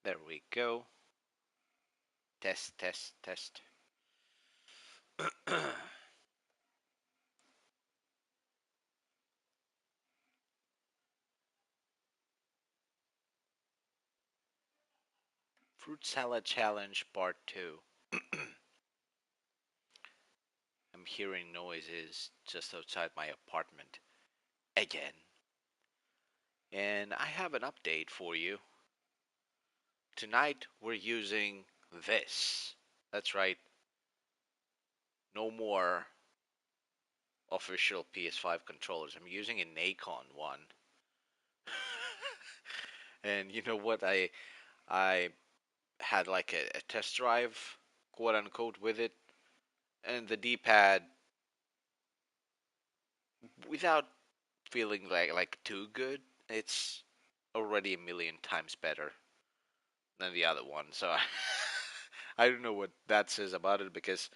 There we go. Test, test, test. Fruit salad challenge part 2. I'm hearing noises just outside my apartment again. And I have an update for you. Tonight we're using this. That's right. No more official PS5 controllers. I'm using an Nacon one. And you know what? I had like a test drive, quote unquote, with it, and the D-pad, without feeling like too good, it's already a million times better than the other one. So I don't know what that says about it, because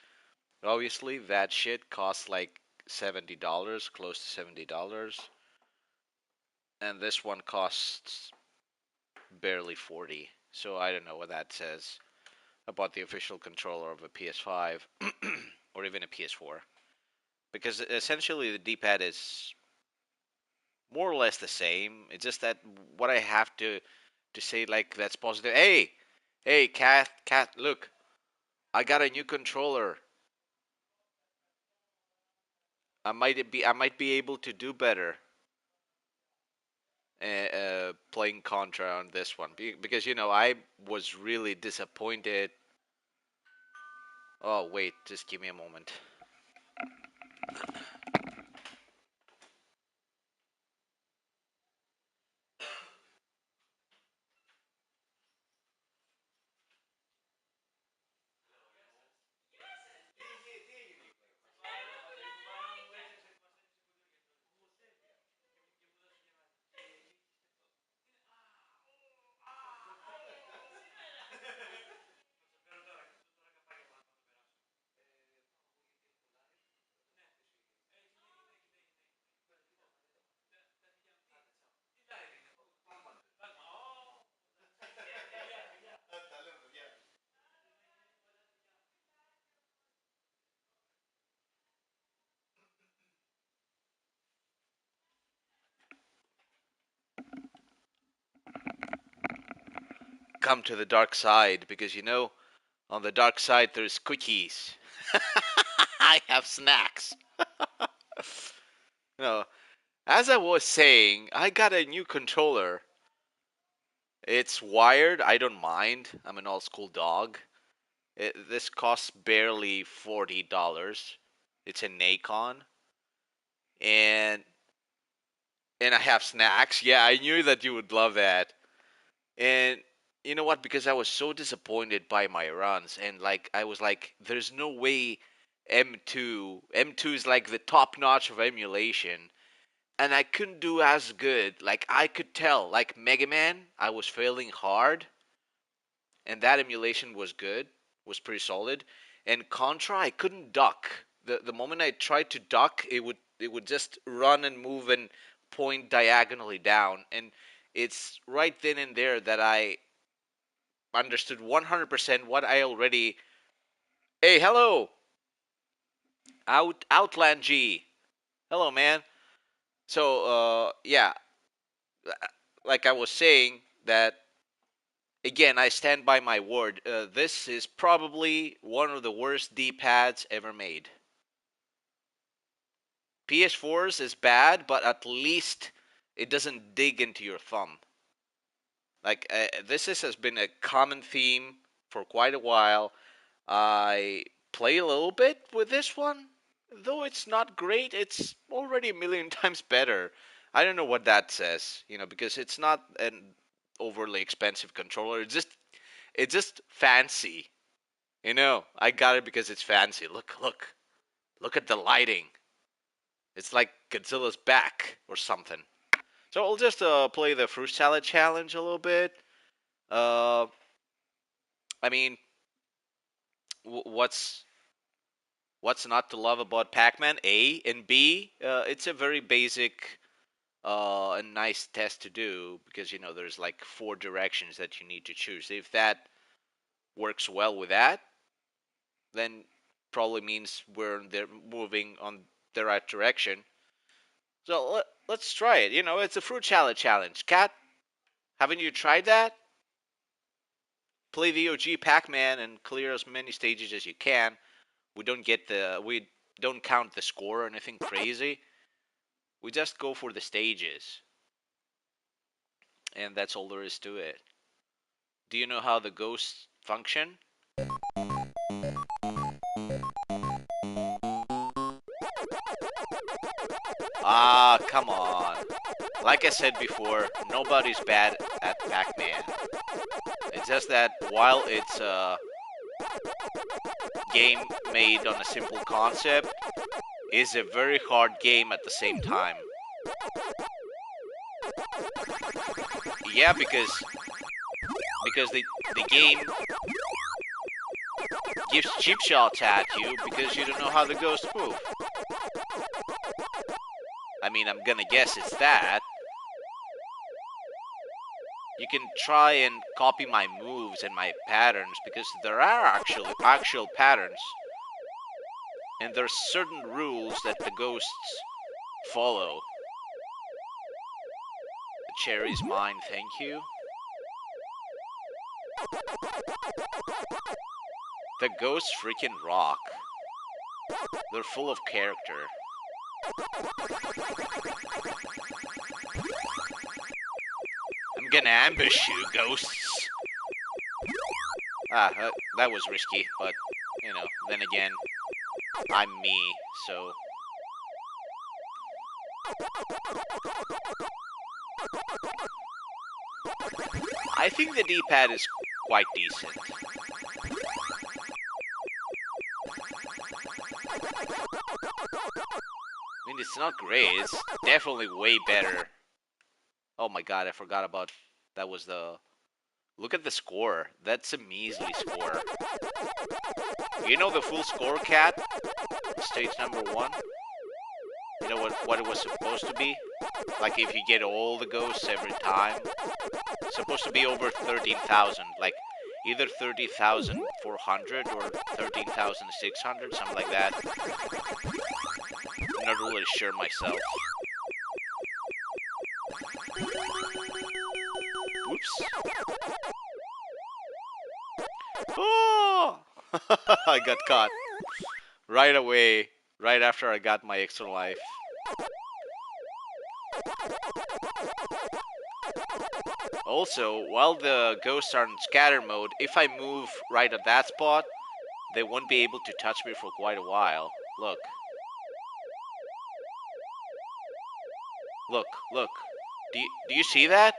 obviously that shit costs like $70, close to $70, and this one costs barely 40. So I don't know what that says about the official controller of a PS5 or even a PS4, because essentially the D-pad is more or less the same. It's just that what I have to say, like, that's positive. Hey, cat, look, I got a new controller. I might be able to do better playing Contra on this one, because I was really disappointed. Oh wait, just give me a moment. Come to the dark side, because on the dark side there's cookies. I have snacks. No, as I was saying, I got a new controller. It's wired. I don't mind. I'm an old school dog. This costs barely $40. It's a Nacon, and I have snacks. Yeah, I knew that you would love that. And you know what? Because I was so disappointed by my runs, and like I was like, there's no way M2 is like the top notch of emulation, and I couldn't do as good. Like I could tell, like Mega Man, I was failing hard, and that emulation was good, was pretty solid. And Contra, I couldn't duck. The moment I tried to duck, it would just run and move and point diagonally down. And it's right then and there that I understood 100% what I already. Hey, hello, Outland G. Hello, man. So, yeah, like I was saying, that again, I stand by my word. This is probably one of the worst D-pads ever made. PS4's is bad, but at least it doesn't dig into your thumb. Like has been a common theme for quite a while. I play a little bit with this one, though it's not great. It's already a million times better. I don't know what that says, because it's not an overly expensive controller. It's just fancy. I got it because it's fancy. Look at the lighting. It's like Godzilla's back or something. So I'll just play the fruit salad challenge a little bit. Uh, I mean, what's not to love about Pac-Man? A and B. It's a very basic a nice test to do because there's like 4 directions that you need to choose. If that works well with that, then probably means they're moving on the right direction. So let's try it. It's a fruit salad challenge. Kat, haven't you tried that? Play the OG Pac-Man and clear as many stages as you can. We don't count the score or anything crazy. We just go for the stages, and that's all there is to it. Do you know how the ghosts function? Ah, come on. Like I said before, nobody's bad at Pac-Man. It's just that while it's a game made on a simple concept, it's a very hard game at the same time. Yeah, because the game gives cheap shots at you because you don't know how the ghosts move. I mean, I'm gonna guess it's that. You can try and copy my moves and my patterns because there are actual patterns. And there's certain rules that the ghosts follow. The cherry's mine, thank you. The ghosts freaking rock. They're full of character. I'm gonna ambush you, ghosts. That was risky, but, then again, I'm me, so... I think the D-pad is quite decent. I mean, it's not great, it's definitely way better. Oh my god, I forgot about... That was the... Look at the score. That's a measly score. You know the full score, Cat? Stage number 1? You know what it was supposed to be? Like if you get all the ghosts every time? It's supposed to be over 13,000. Like either 30,400 or 13,600, something like that. I'm not really sure myself. Oops. Oh! I got caught. Right away. Right after I got my extra life. Also, while the ghosts are in scatter mode, if I move right at that spot, they won't be able to touch me for quite a while. Look. Look. Do you see that?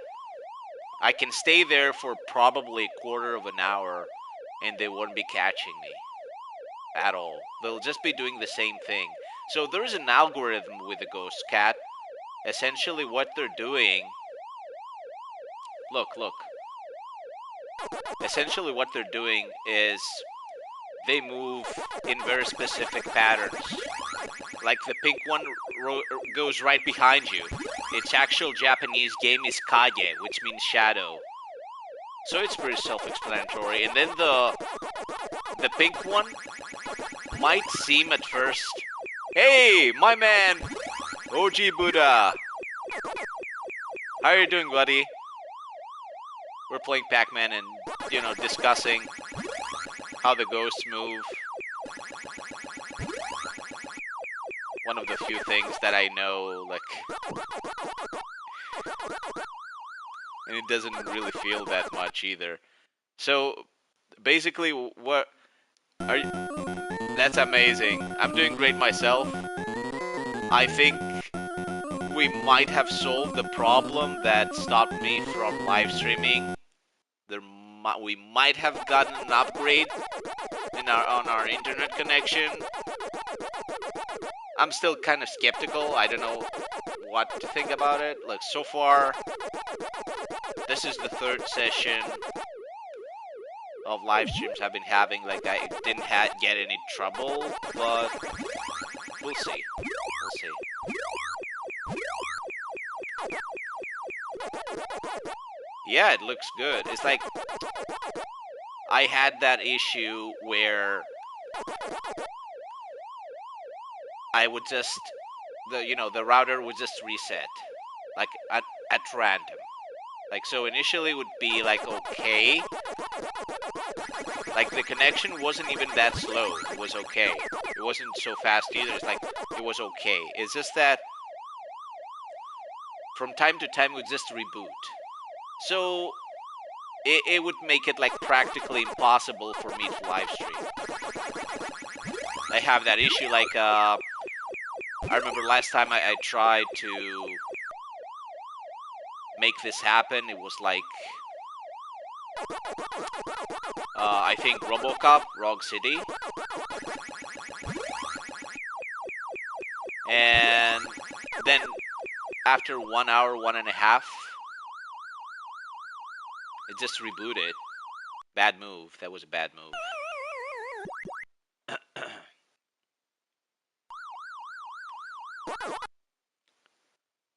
I can stay there for probably a quarter of an hour and they won't be catching me at all. They'll just be doing the same thing. So there's an algorithm with the ghost cat. Essentially what they're doing... Look. Essentially what they're doing is they move in very specific patterns. Like the pink one goes right behind you. Its actual Japanese game is Kage, which means shadow. So it's pretty self-explanatory. And then the pink one might seem at first, hey, my man, OG Buddha. How are you doing, buddy? We're playing Pac-Man and, discussing how the ghosts move. One of the few things that I know, and it doesn't really feel that much either. So, basically, what are you... That's amazing. I'm doing great myself. I think we might have solved the problem that stopped me from live streaming. We might have gotten an upgrade on our internet connection. I'm still kind of skeptical. I don't know what to think about it. Like, so far, this is the 3rd session of live streams I've been having. Like, I didn't get any trouble, but we'll see. Yeah, it looks good. It's like I had that issue where I would just the router would just reset like at random. Like so initially it would be like okay, like the connection wasn't even that slow. It was okay. It wasn't so fast either. It's like it was okay. It's just that from time to time it would just reboot. So it would make it like practically impossible for me to live stream. I have that issue like I remember last time I tried to make this happen. It was like I think RoboCop, Rogue City, and then after 1 hour, 1.5, it just rebooted. Bad move. That was a bad move.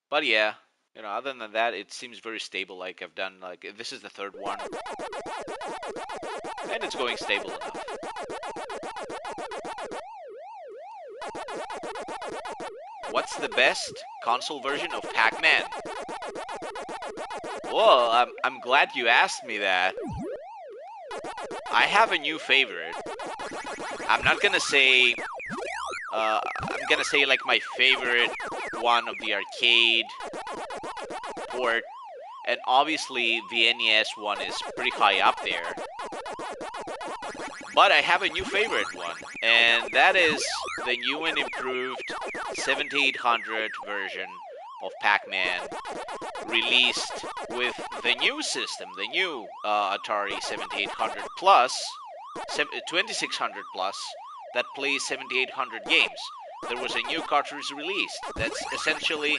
But yeah, other than that, it seems very stable. Like I've done, like this is the third one, and it's going stable enough. What's the best console version of Pac-Man? Well, I'm glad you asked me that. I have a new favorite. I'm not gonna say. I'm gonna say like my favorite one of the arcade port, and obviously the NES one is pretty high up there. But I have a new favorite one, and that is the new and improved 7800 version of Pac-Man, released with the new system, the new Atari 7800 Plus, 2600 Plus, that plays 7800 games. There was a new cartridge released that's essentially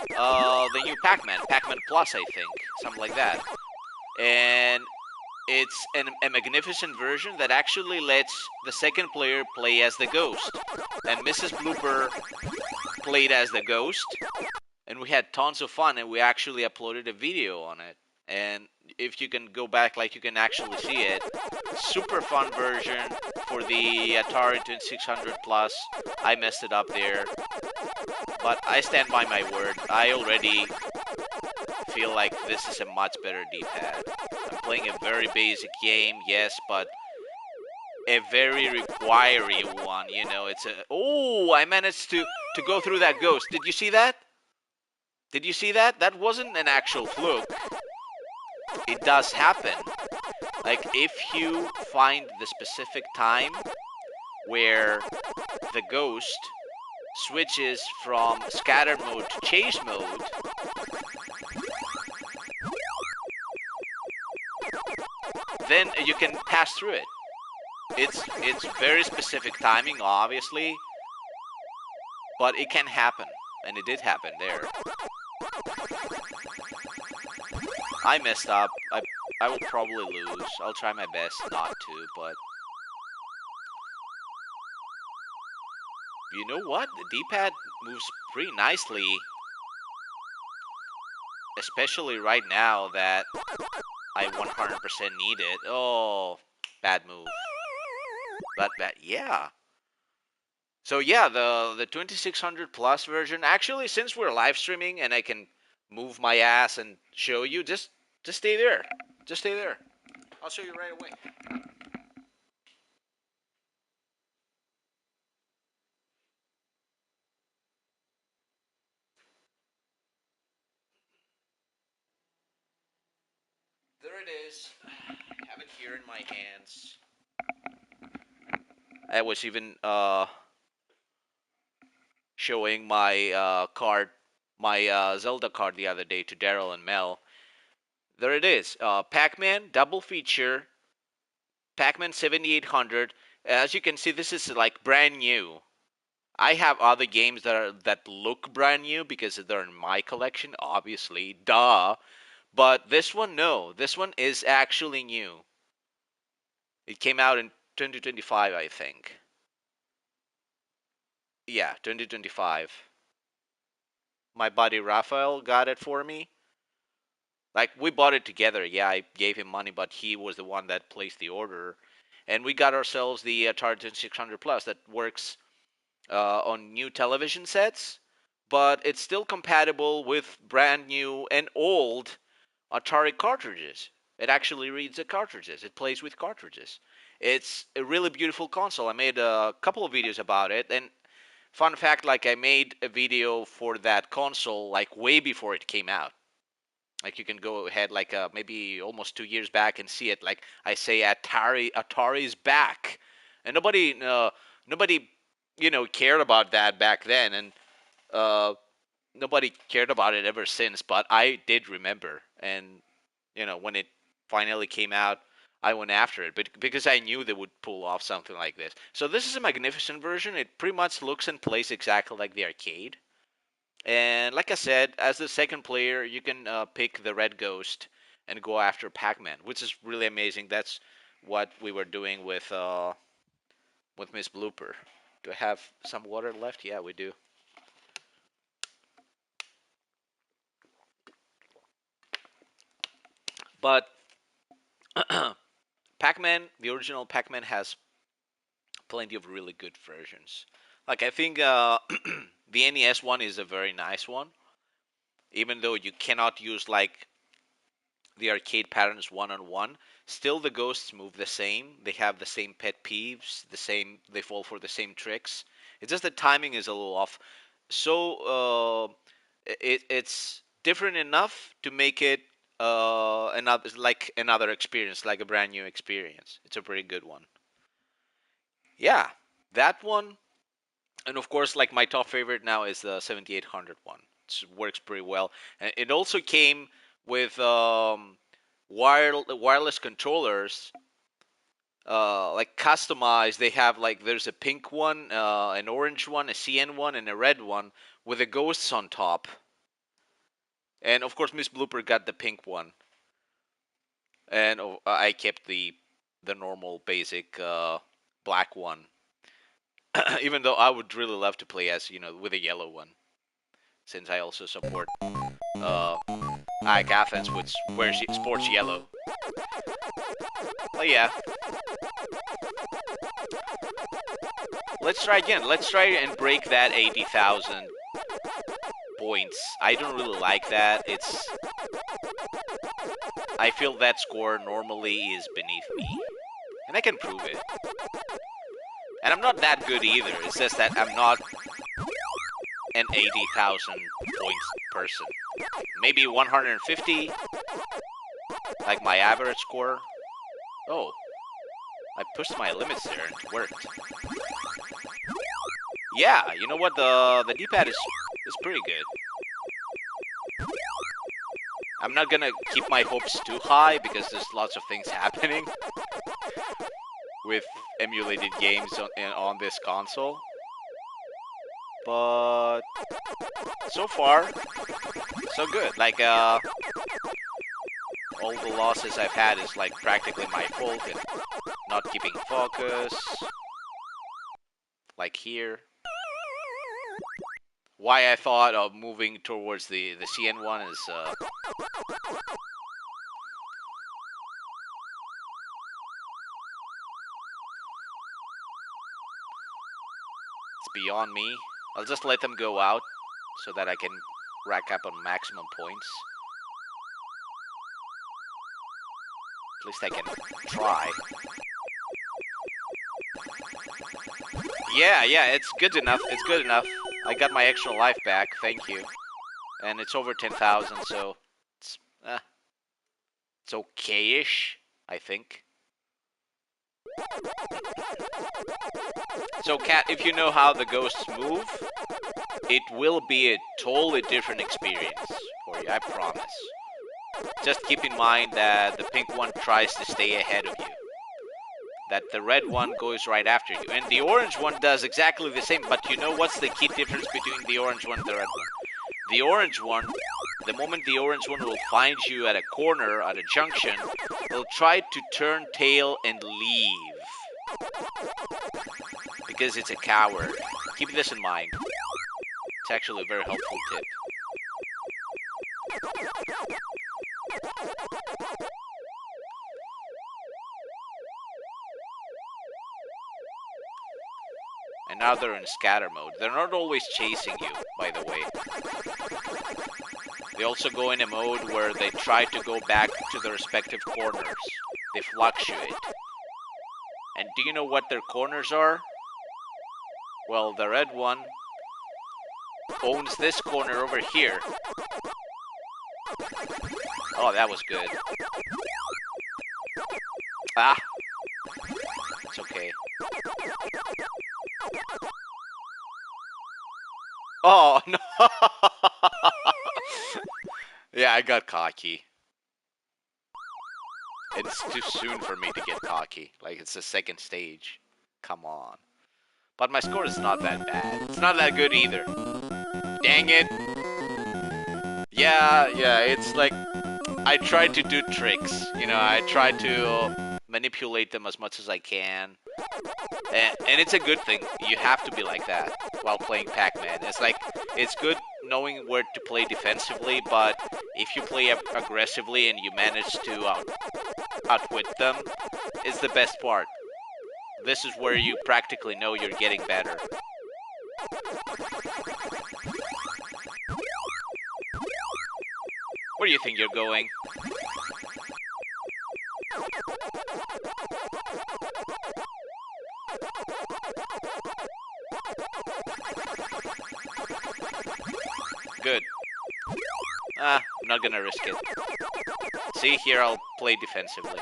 the new Pac-Man, Pac-Man Plus, I think, something like that. And it's a magnificent version that actually lets the second player play as the ghost. And Mrs. Blooper played as the ghost, and we had tons of fun, and we actually uploaded a video on it. And if you can go back, like you can actually see it. Super fun version for the Atari 2600 Plus. I messed it up there, but I stand by my word. I already feel like this is a much better D-pad. I'm playing a very basic game, yes, but a very requiring one. It's a. Oh, I managed to go through that ghost. Did you see that? Did you see that? That wasn't an actual fluke. It does happen. Like if you find the specific time where the ghost switches from scatter mode to chase mode, then you can pass through it. It's very specific timing, obviously, but it can happen, and it did happen there. I messed up. I will probably lose. I'll try my best not to, but you know what? The D-pad moves pretty nicely, especially right now that I 100% need it. Oh, bad move. But yeah. So yeah, the 2600 plus version. Actually, since we're live streaming and I can move my ass and show you, just stay there. Just stay there. I'll show you right away. There it is. I have it here in my hands. I was even showing my card, my Zelda card the other day to Daryl and Mel. There it is. Pac-Man double feature. Pac-Man 7800. As you can see, this is like brand new. I have other games that look brand new because they're in my collection, obviously, duh. But this one, no. This one is actually new. It came out in 2025, I think. Yeah, 2025. My buddy Raphael got it for me. Like, we bought it together. Yeah, I gave him money, but he was the one that placed the order. And we got ourselves the Atari 2600 Plus that works on new television sets, but it's still compatible with brand new and old Atari cartridges. It actually reads the cartridges. It plays with cartridges. It's a really beautiful console. I made a couple of videos about it, and fun fact, like, I made a video for that console like way before it came out. Like, you can go ahead like maybe almost 2 years back and see it. Like, I say, Atari's back, and nobody cared about that back then, and uh, nobody cared about it ever since. But I did remember, and when it finally came out, I went after it, but because I knew they would pull off something like this. So this is a magnificent version. It pretty much looks and plays exactly like the arcade. And like I said, as the second player, you can pick the Red Ghost and go after Pac-Man, which is really amazing. That's what we were doing with Miss Blooper. Do I have some water left? Yeah, we do. But Pac-Man, the original Pac-Man, has plenty of really good versions. Like, I think the NES one is a very nice one, even though you cannot use like the arcade patterns one on one. Still, the ghosts move the same. They have the same pet peeves. The same. They fall for the same tricks. It's just the timing is a little off. So it's different enough to make it another experience, like a brand new experience. It's a pretty good one. Yeah, that one. And of course, like, my top favorite now is the 7800 one. It works pretty well, and it also came with wireless controllers, like, customized. They have, like, there's a pink one, an orange one, a CN one, and a red one with the ghosts on top. And of course, Miss Blooper got the pink one, and I kept the normal basic black one. Even though I would really love to play as with a yellow one, since I also support uh, Ike Athens, which wears sports yellow. But yeah, let's try again. Let's try and break that 80,000 points. I don't really like that. I feel that score normally is beneath me, and I can prove it. And I'm not that good either. It's just that I'm not an 80,000 points person. Maybe 150, like my average score. Oh, I pushed my limits there and it worked. Yeah, you know what? The D-pad is pretty good. I'm not gonna keep my hopes too high because there's lots of things happening with emulated games on this console. But so far, so good. Like, all the losses I've had is like practically my fault and not keeping focus. Like here. Why I thought of moving towards the CN one is it's beyond me. I'll just let them go out so that I can rack up on maximum points. At least I can try. Yeah, it's good enough. It's good enough. I got my extra life back. Thank you. And it's over 10,000, so it's okay-ish, I think. So, Kat, if you know how the ghosts move, it will be a totally different experience for you, I promise. Just keep in mind that the pink one tries to stay ahead of you. That the red one goes right after you. And the orange one does exactly the same, but you know what's the key difference between the orange one and the red one? The orange one, the moment the orange one will find you at a corner, at a junction, it'll try to turn tail and leave. Because it's a coward. Keep this in mind. It's actually a very helpful tip. And now they're in scatter mode. They're not always chasing you, by the way. They also go in a mode where they try to go back to their respective corners. They fluctuate. And do you know what their corners are? Well, the red one owns this corner over here. Oh, that was good. Ah! It's okay. Oh, no! Yeah, I got cocky. It's too soon for me to get cocky. Like, it's the second stage. Come on. But my score is not that bad. It's not that good either. Dang it. Yeah, it's like, I try to do tricks. You know, I try to manipulate them as much as I can. And it's a good thing. You have to be like that while playing Pac-Man. It's like, it's good knowing where to play defensively, but if you play aggressively and you manage to outwit them, it's the best part. This is where you practically know you're getting better. Where do you think you're going? Good. I'm not gonna risk it. See, here I'll play defensively.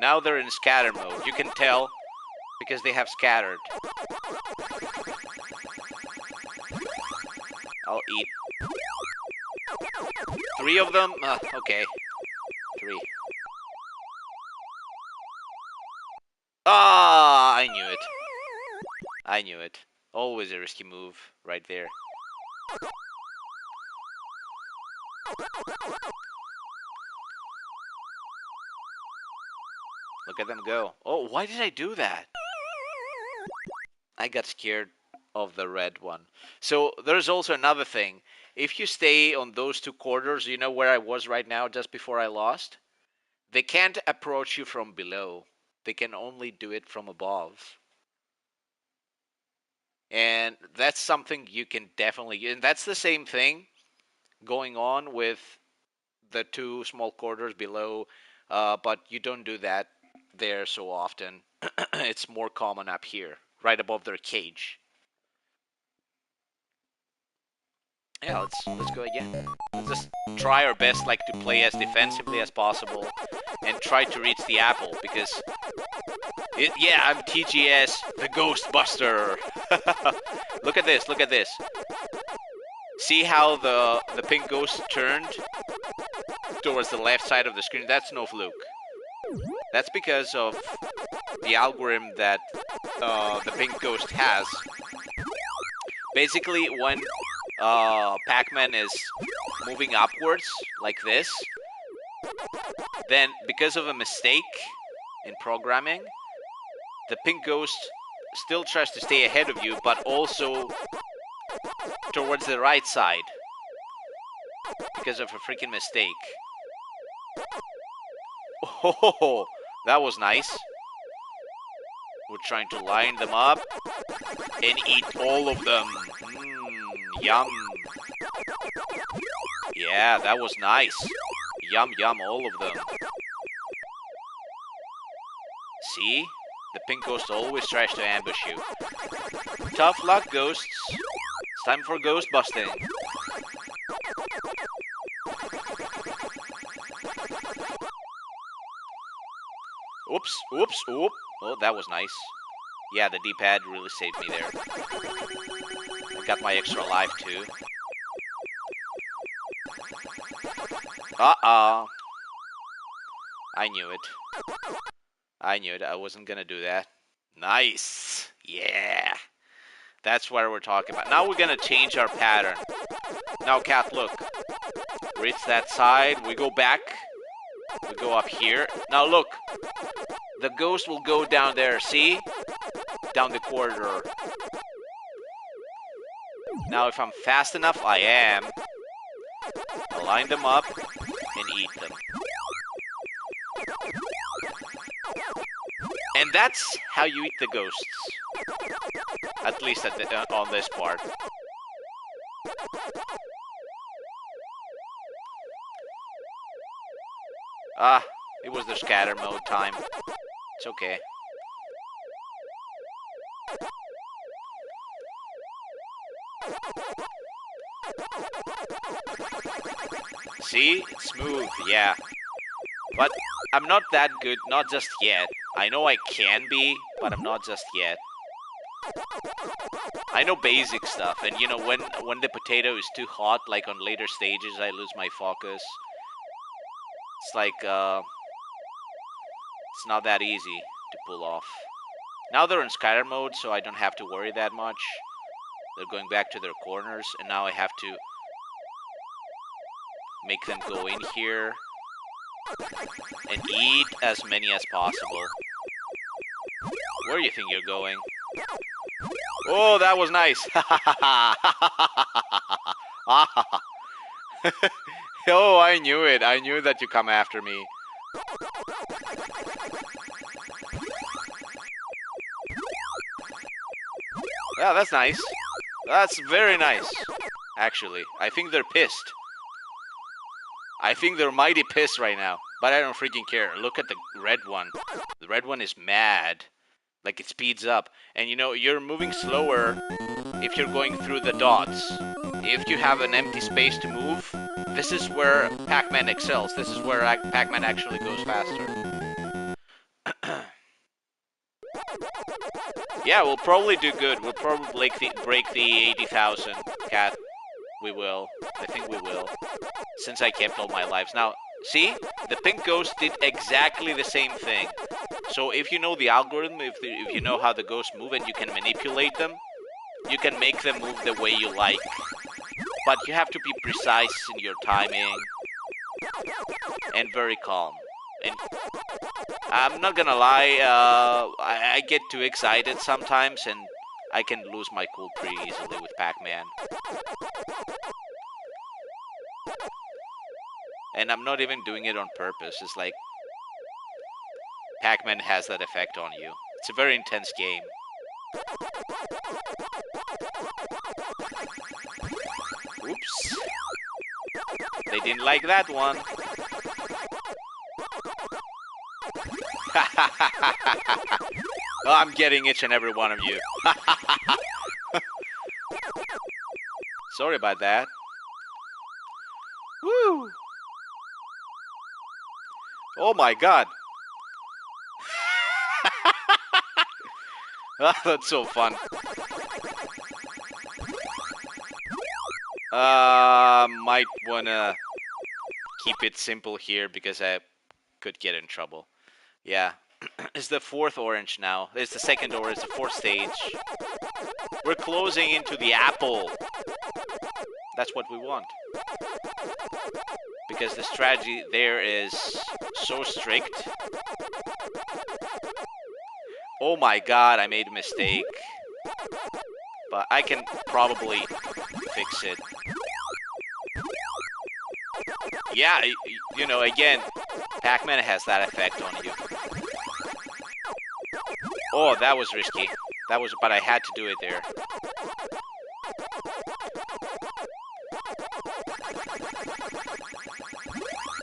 Now they're in scatter mode. You can tell because they have scattered. I'll eat 3 of them. Okay. 3. Ah, I knew it. I knew it. Always a risky move right there. Look at them go. Oh, why did I do that? I got scared of the red one. So there's also another thing. If you stay on those 2 corners, you know where I was right now just before I lost? They can't approach you from below. They can only do it from above. And that's something you can definitely... And that's the same thing going on with the 2 small corners below. But you don't do that there so often. It's more common up here, right above their cage. Yeah, let's go again. Let's just try our best, like, to play as defensively as possible and try to reach the apple, because yeah, I'm TGS, the Ghostbuster. Look at this, look at this. See how the pink ghost turned towards the left side of the screen? That's no fluke. That's because of the algorithm that the pink ghost has. Basically, when Pac-Man is moving upwards like this, then because of a mistake in programming, the pink ghost still tries to stay ahead of you, but also towards the right side because of a freaking mistake. Oh, that was nice. We're trying to line them up and eat all of them. Yum. Yeah, that was nice. Yum, yum, all of them. See? The pink ghost always tries to ambush you. Tough luck, ghosts. It's time for ghost busting. Oops, oops, oop. Oh, that was nice. Yeah, the D-pad really saved me there. I got my extra life, too. Uh-oh. I knew it. I knew it. I wasn't gonna do that. Nice. Yeah. That's what we're talking about. Now we're gonna change our pattern. Now, Cat, look. Reach that side. We go back. We go up here. Now, look. The ghost will go down there. See? Down the corridor. Now, if I'm fast enough, I am. I'll line them up and eat them. And that's how you eat the ghosts. At least on this part. Ah, it was the scatter mode time. It's okay. See? It's smooth, yeah. But I'm not that good, not just yet. I know I can be, but I'm not just yet. I know basic stuff, and you know, when the potato is too hot, like on later stages, I lose my focus. It's like, it's not that easy to pull off. Now they're in scatter mode, so I don't have to worry that much. They're going back to their corners, and now I have to make them go in here and eat as many as possible. Where do you think you're going? Oh, that was nice. Oh, I knew it. I knew that you come after me. Yeah, that's nice. That's very nice, actually. I think they're pissed. I think they're mighty pissed right now, but I don't freaking care. Look at the red one. The red one is mad. Like, it speeds up. And you know, you're moving slower if you're going through the dots. If you have an empty space to move, this is where Pac-Man excels. This is where Pac-Man actually goes faster. Yeah, we'll probably do good. We'll probably break the 80,000, Cat. We will. I think we will. Since I kept all my lives. Now, see? The pink ghost did exactly the same thing. So if you know the algorithm, if you know how the ghosts move and you can manipulate them, you can make them move the way you like. But you have to be precise in your timing and very calm. And I'm not gonna lie, I get too excited sometimes and I can lose my cool pretty easily with Pac-Man. And I'm not even doing it on purpose. It's like Pac-Man has that effect on you. It's a very intense game. Oops. They didn't like that one. Oh, I'm getting each and every one of you. Sorry about that. Woo! Oh my god. Oh, that's so fun. Might wanna keep it simple here because I could get in trouble. Yeah. It's the fourth orange now. It's the second orange, the fourth stage. We're closing into the apple. That's what we want. Because the strategy there is so strict. Oh my god, I made a mistake. But I can probably fix it. Yeah, you know, again, Pac-Man has that effect on you. Oh, that was risky. But I had to do it there.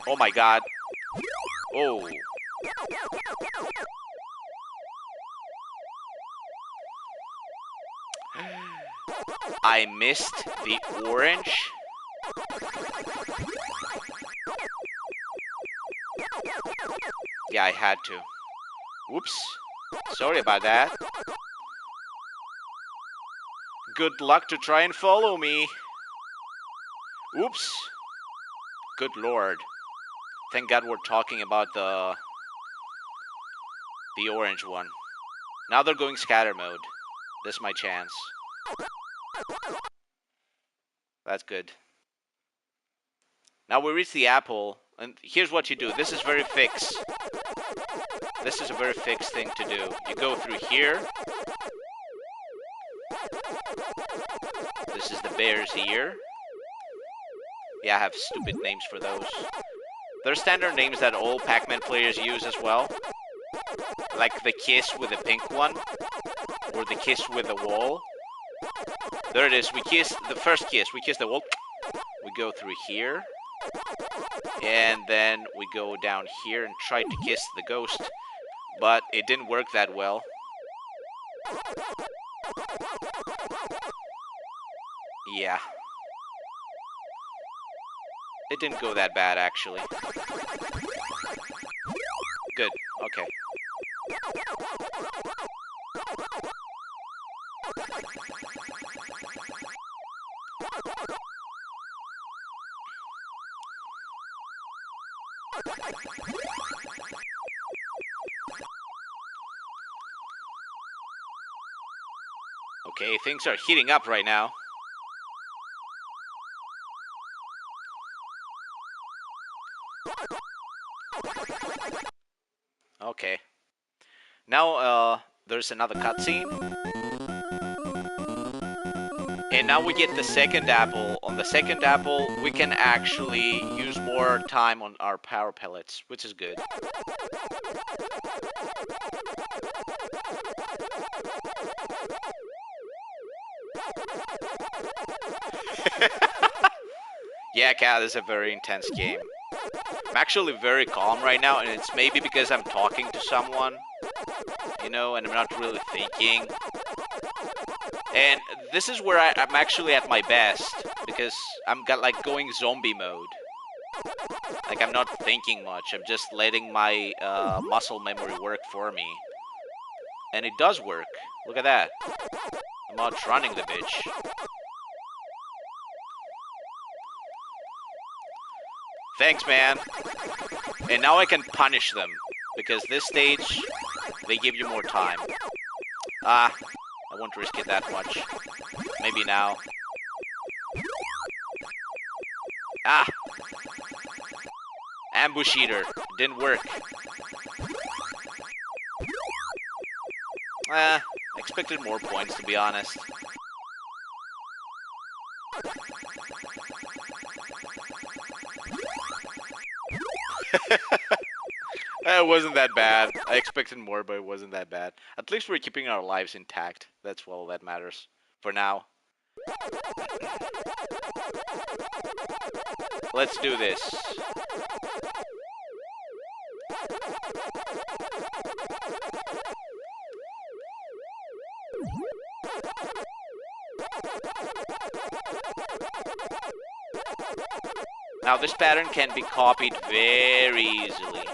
Oh my god. Oh. I missed the orange. Yeah, I had to. Oops. Sorry about that. Good luck to try and follow me. Oops. Good lord. Thank God we're talking about the orange one. Now they're going scatter mode. This is my chance. That's good. Now we reach the apple, and here's what you do. This is very fixed. This is a very fixed thing to do. You go through here. This is the bear's ear. Yeah, I have stupid names for those. They're standard names that all Pac-Man players use as well. Like the kiss with the pink one, or the kiss with the wall. There it is. We kiss the first kiss. We kiss the wall. We go through here, and then we go down here and try to kiss the ghost, but it didn't work that well. Yeah. It didn't go that bad, actually. Good. Okay. Okay, things are heating up right now. Okay. Now, there's another cutscene. And now we get the second apple. On the second apple, we can actually use more time on our power pellets, which is good. Yeah, Cat is a very intense game. I'm actually very calm right now, and it's maybe because I'm talking to someone, you know, and I'm not really thinking. And this is where I'm actually at my best, because I'm going zombie mode. Like, I'm not thinking much, I'm just letting my muscle memory work for me. And it does work. Look at that. I'm outrunning the bitch. Thanks, man. And now I can punish them, because this stage, they give you more time. Ah, I won't risk it that much. Maybe now. Ah! Ambush eater. Didn't work. Expected more points, to be honest. It wasn't that bad. I expected more, but it wasn't that bad. At least we're keeping our lives intact. That's all that matters. For now. Let's do this. Now this pattern can be copied very easily.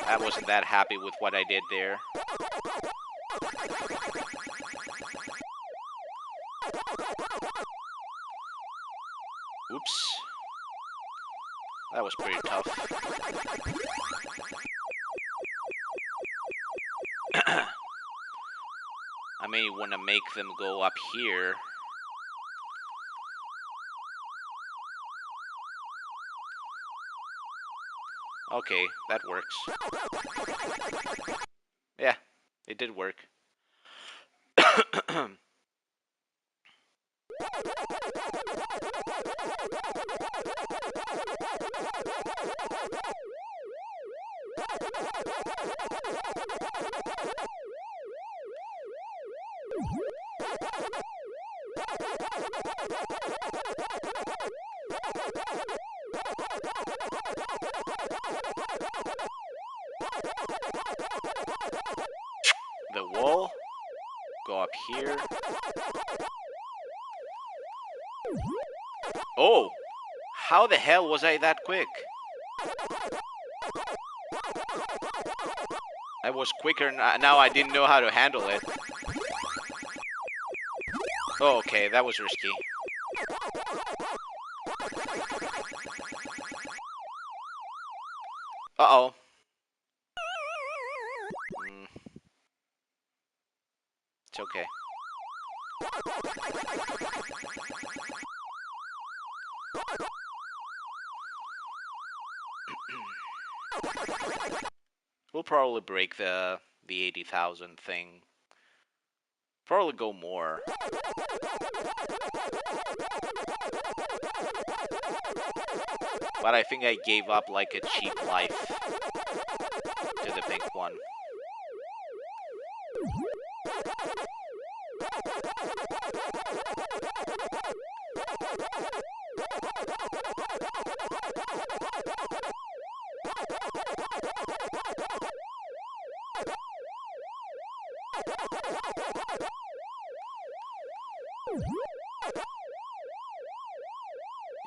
I wasn't that happy with what I did there. Oops. That was pretty tough. I may want to make them go up here. Okay, that works. Yeah, it did work. The wall. Go up here. Oh! How the hell was I that quick? I was quicker, now I didn't know how to handle it. Oh, okay, that was risky. Uh-oh. It's okay. We'll probably break the 80,000 thing. Probably go more. But I think I gave up like a cheap life to the pink one.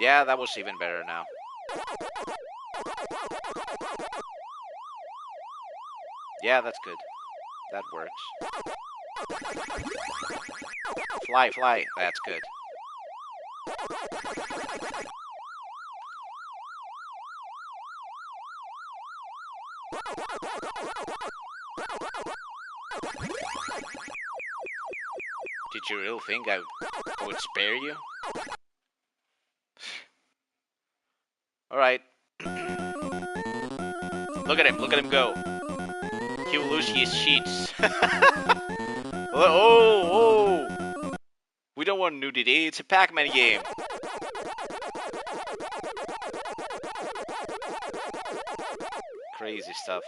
Yeah, that was even better now. Yeah, that's good. That works. Fly, fly. That's good. Did you really think I would spare you? Alright. Look at him go. He will lose his sheets. Oh! We don't want nudity, it's a Pac-Man game. Crazy stuff.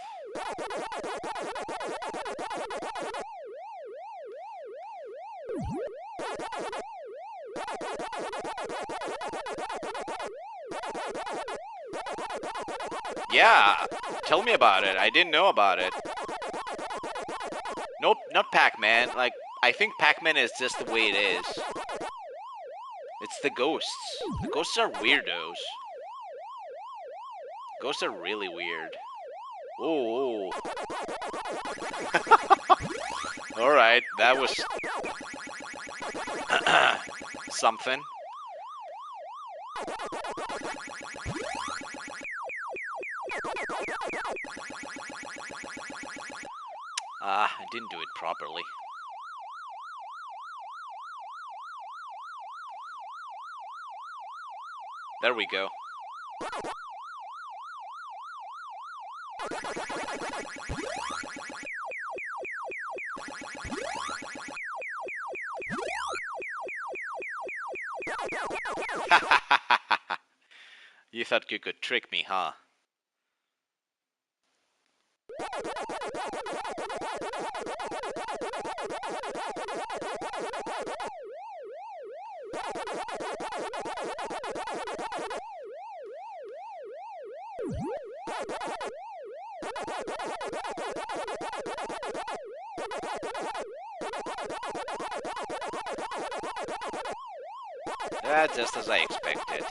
Yeah, tell me about it. I didn't know about it. Nope, not Pac-Man. Like, I think Pac-Man is just the way it is. It's the ghosts. The ghosts are weirdos. Ghosts are really weird. Oh. Alright, that was something. I didn't do it properly. There we go. You thought you could trick me, huh? Just as I expected.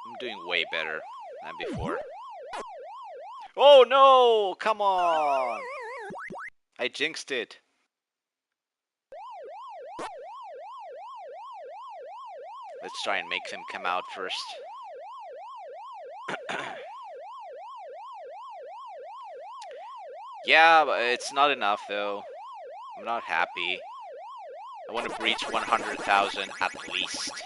I'm doing way better than before. Oh no! Come on! I jinxed it. Let's try and make them come out first. Yeah, but it's not enough though. I'm not happy. I want to breach 100,000 at least.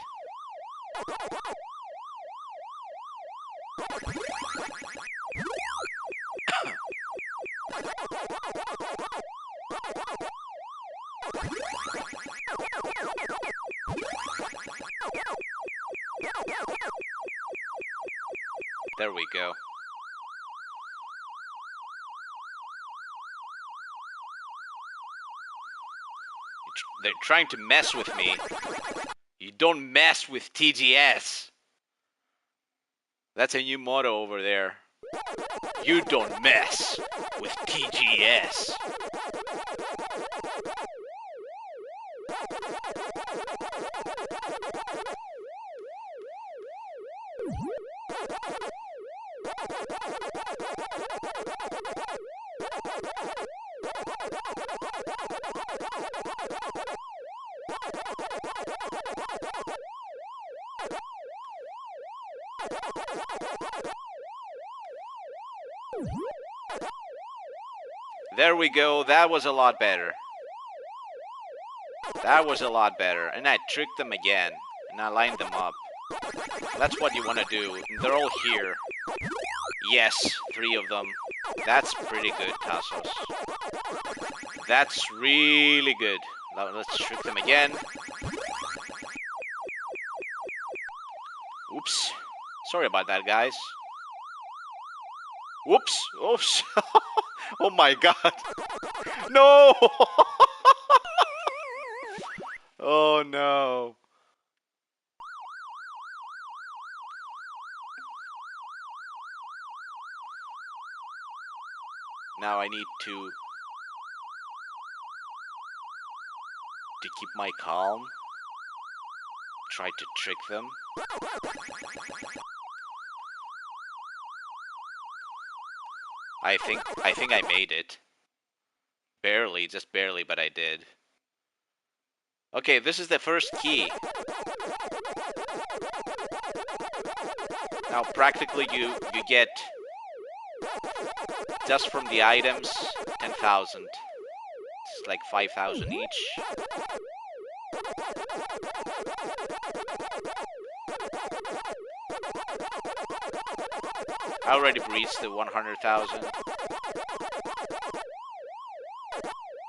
There we go. They're trying to mess with me. You don't mess with TGS. That's a new motto over there. You don't mess with TGS. There we go. That was a lot better. That was a lot better. And I tricked them again. And I lined them up. That's what you want to do. They're all here. Yes, 3 of them. That's pretty good, Tasos. That's really good. Now let's trick them again. Oops. Sorry about that, guys. Whoops. Oops. Oh my god. No! Oh no. Now I need to keep my calm. Try to trick them. I think I made it. Barely, just barely, but I did. Okay, this is the first key. Now practically you get just from the items 10,000. It's like 5,000 each. I already breached the 100,000.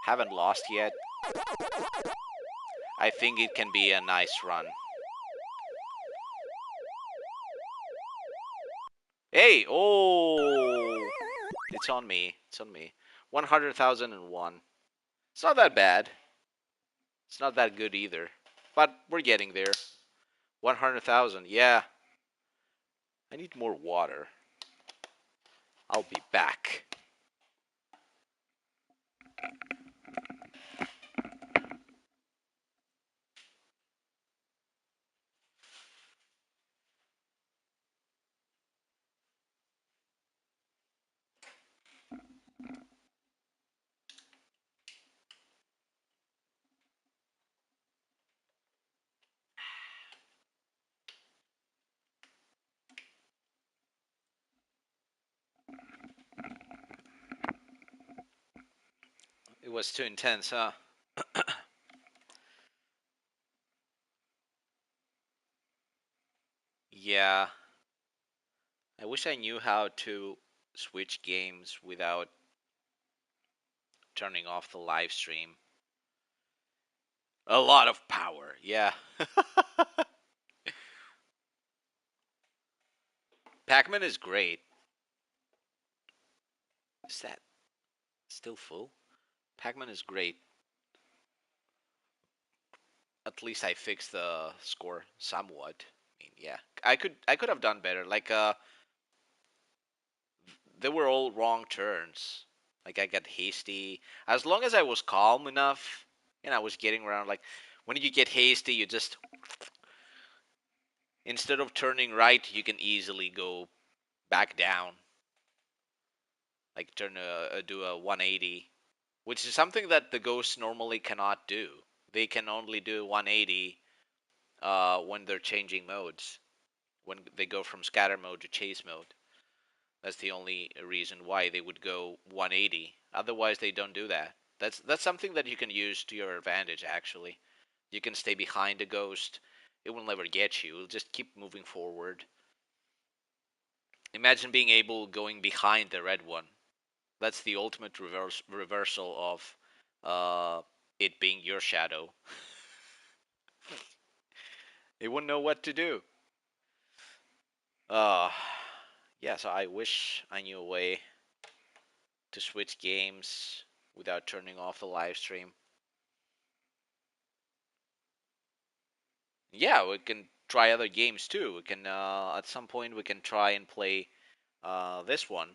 Haven't lost yet. I think it can be a nice run. Hey, oh, it's on me. It's on me. 100,001. It's not that bad. It's not that good either. But we're getting there. 100,000. Yeah. I need more water. I'll be back. It was too intense, huh? Yeah. I wish I knew how to switch games without turning off the live stream. A lot of power, yeah. Pac-Man is great. Is that still full? Pac-Man is great. At least I fixed the score somewhat. I mean, yeah, I could have done better. Like they were all wrong turns. Like I got hasty. As long as I was calm enough, and I was getting around. Like when you get hasty, you just instead of turning right, you can easily go back down. Like do a 180, which is something that the ghosts normally cannot do. They can only do 180 when they're changing modes. When they go from scatter mode to chase mode. That's the only reason why they would go 180. Otherwise, they don't do that. That's something that you can use to your advantage. Actually, you can stay behind a ghost. It will never get you. It'll just keep moving forward. Imagine being able going behind the red one. That's the ultimate reversal of it being your shadow. It wouldn't know what to do. Uh, yeah, so I wish I knew a way to switch games without turning off the live stream. Yeah, we can try other games too. We can at some point we can try and play this one.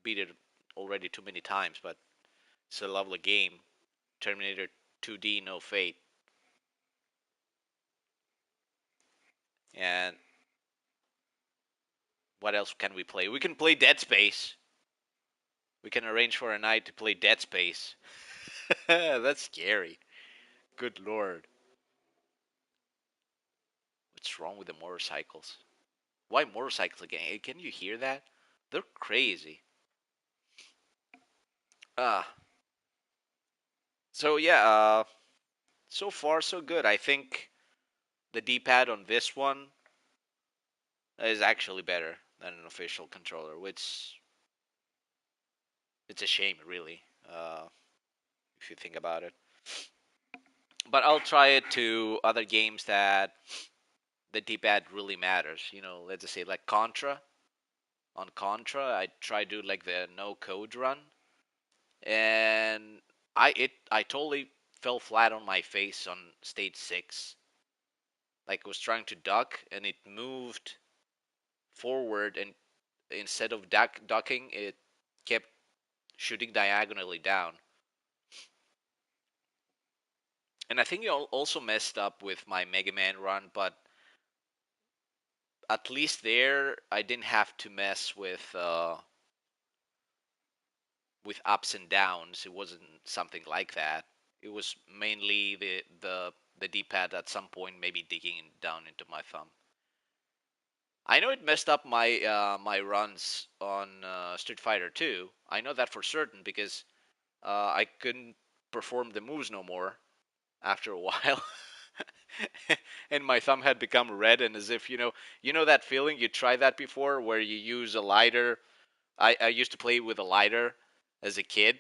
Beat it already too many times, but it's a lovely game. Terminator 2D No Fate. And what else can we play? We can play Dead Space. We can arrange for a night to play Dead Space. That's scary. Good lord. What's wrong with the motorcycles? Why motorcycles again? Can you hear that? They're crazy. Uh so yeah, so far so good. I think the D-pad on this one is actually better than an official controller, which it's a shame, really, if you think about it. But I'll try it to other games that the D-pad really matters. Let's just say like Contra. On Contra, I tried to do like the no code run, and I totally fell flat on my face on stage 6. Like I was trying to duck, and it moved forward, and instead of ducking, it kept shooting diagonally down. And I think it also messed up with my Mega Man run, but at least there I didn't have to mess with ups and downs. It wasn't something like that. It was mainly the D-pad at some point maybe digging down into my thumb. I know it messed up my runs on Street Fighter 2. I know that for certain because I couldn't perform the moves no more after a while. And my thumb had become red, and as if you know that feeling. You tried that before where you use a lighter. I used to play with a lighter as a kid.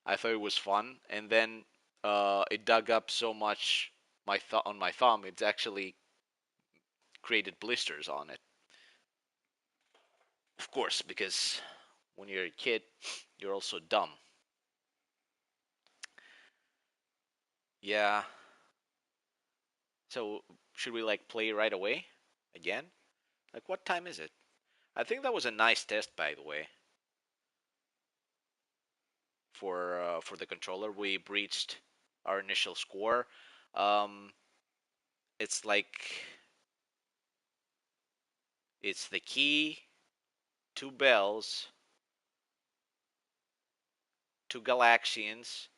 I thought it was fun, and then it dug up so much on my thumb. It's actually created blisters on it. Of course, because when you're a kid, you're also dumb. Yeah. So should we like play right away again? Like what time is it? I think that was a nice test, by the way, for the controller. We breached our initial score. Um, it's like it's the key, two bells, two Galaxians,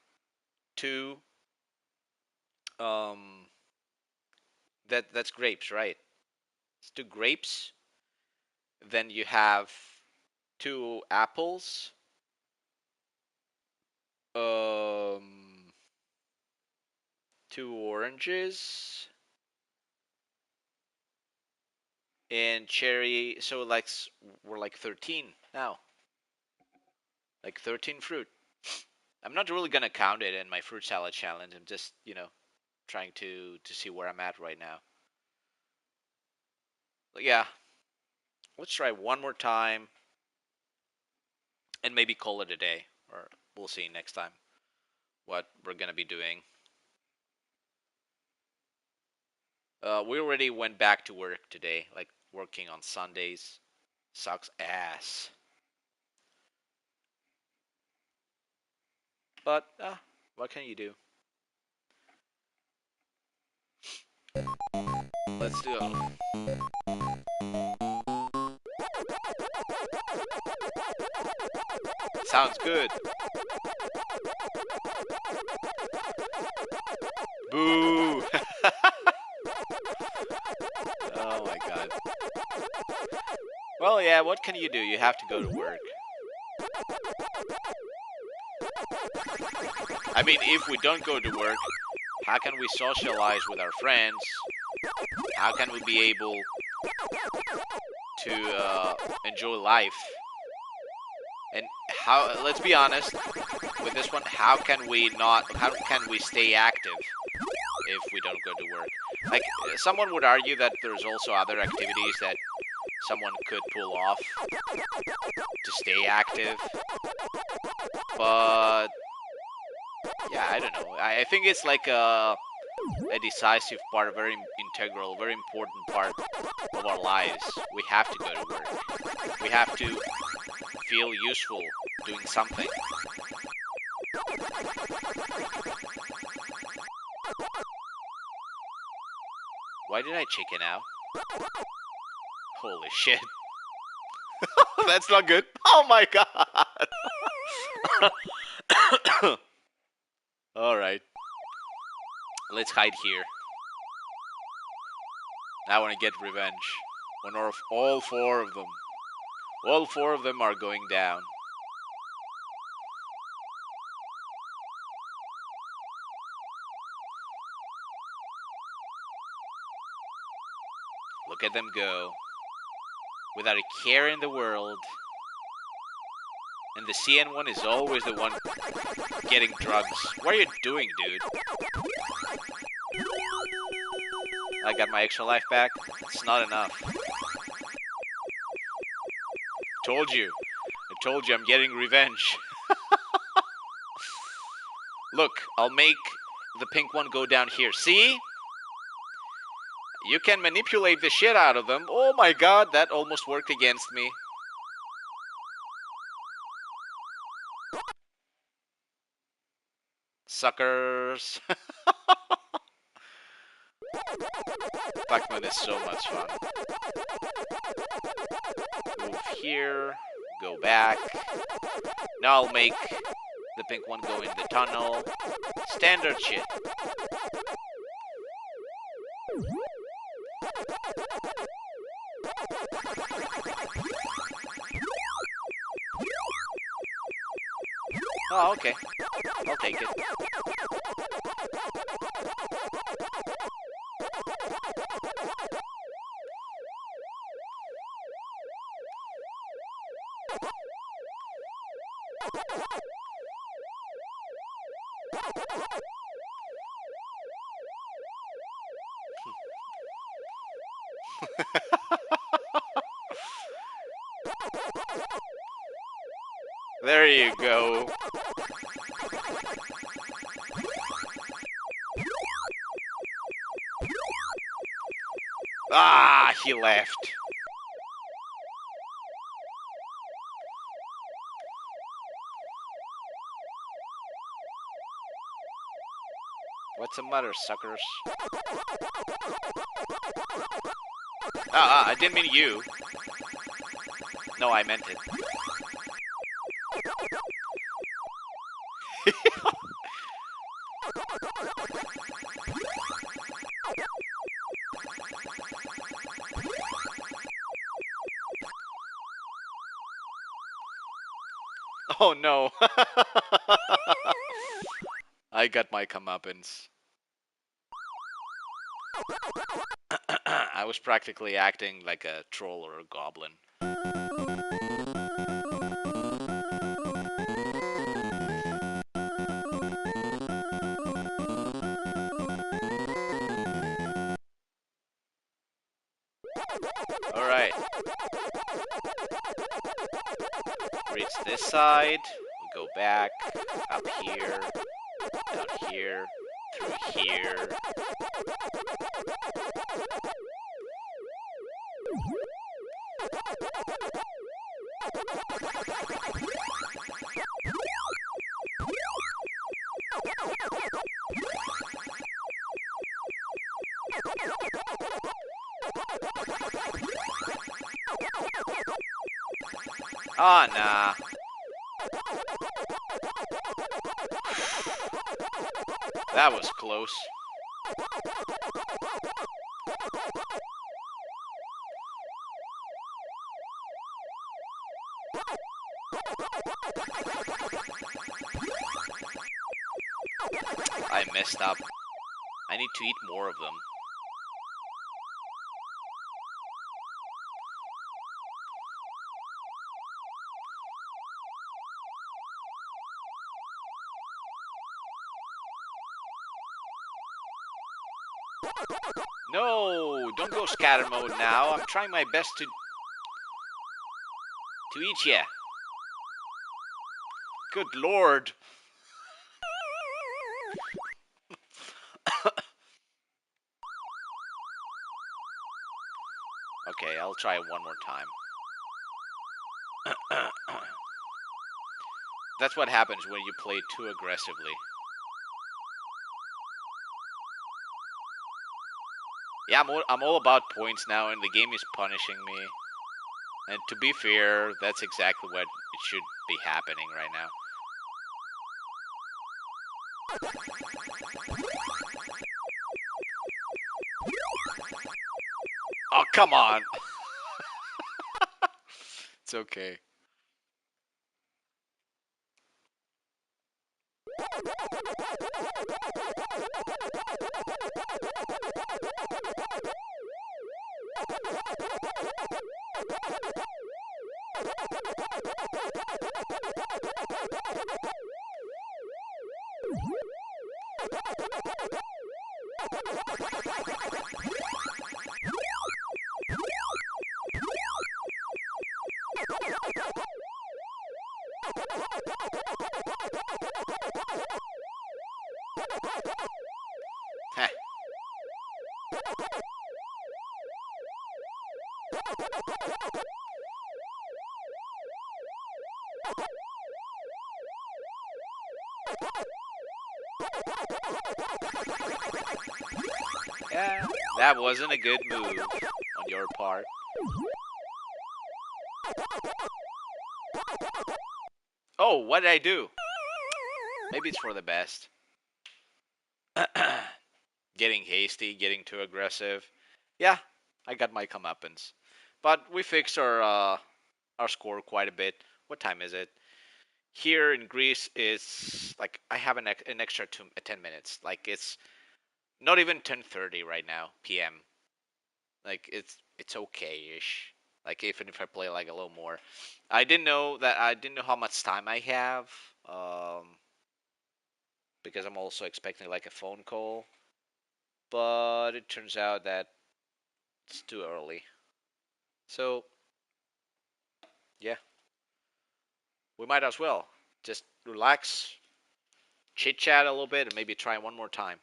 two um that's grapes, right? It's two grapes. Then you have two apples, um two oranges, and cherry. So like we're like 13 now. Like 13 fruit. I'm not really gonna count it in my fruit salad challenge. I'm just, trying to see where I'm at right now. But yeah, let's try one more time and maybe call it a day, or we'll see next time what we're gonna be doing. We already went back to work today, like working on Sundays. Sucks ass. But what can you do? Let's do it. Sounds good. Boo! Oh my god. Well, yeah, what can you do? You have to go to work. I mean, if we don't go to work, how can we socialize with our friends? How can we be able to enjoy life? And how? Let's be honest with this one. How can we not? How can we stay active if we don't go to work? Like, someone would argue that there's also other activities that someone could pull off to stay active, but yeah, I don't know. I think it's like a decisive part, a very integral, very important part of our lives. We have to go to work. We have to feel useful doing something. Why did I chicken out? Holy shit. That's not good. Oh my god. Alright. Let's hide here. I want to get revenge. On all four of them. All four of them are going down. Look at them go. Without a care in the world. And the CN one is always the one getting drugs. What are you doing, dude? I got my extra life back. It's not enough. Told you. I told you I'm getting revenge. Look, I'll make the pink one go down here. See? You can manipulate the shit out of them. Oh my god, that almost worked against me. Suckers. Pac-Man is so much fun. Move here. Go back. Now I'll make the pink one go in the tunnel. Standard shit. Oh, okay. I'll take it. There you go. Ah, he left. What's the matter, suckers? I didn't mean you. No, I meant it. Oh no. I got my comeuppance. I was practically acting like a troll or a goblin. Alright. Reach this side. We go back. Up here. Down here. Through here. Ah, nah. That was close. I messed up. I need to eat more of them. No, don't go scatter mode now. I'm trying my best to eat ya. Good lord. Okay, I'll try it one more time. That's what happens when you play too aggressively. Yeah, I'm all about points now, and the game is punishing me. And to be fair, that's exactly what it should be happening right now. Oh, come on! It's okay. Heh. Yeah, that wasn't a good move on your part. Oh, what did I do? Maybe it's for the best. Getting hasty, getting too aggressive. Yeah, I got my comeuppance. But we fixed our score quite a bit. What time is it? Here in Greece, it's like I have an extra 10 minutes. Like it's not even 10:30 right now p.m. Like it's okay-ish. Like even if I play like a little more, I didn't know how much time I have. Because I'm also expecting like a phone call, but it turns out that it's too early. So yeah, we might as well just relax, chit chat a little bit, and maybe try one more time.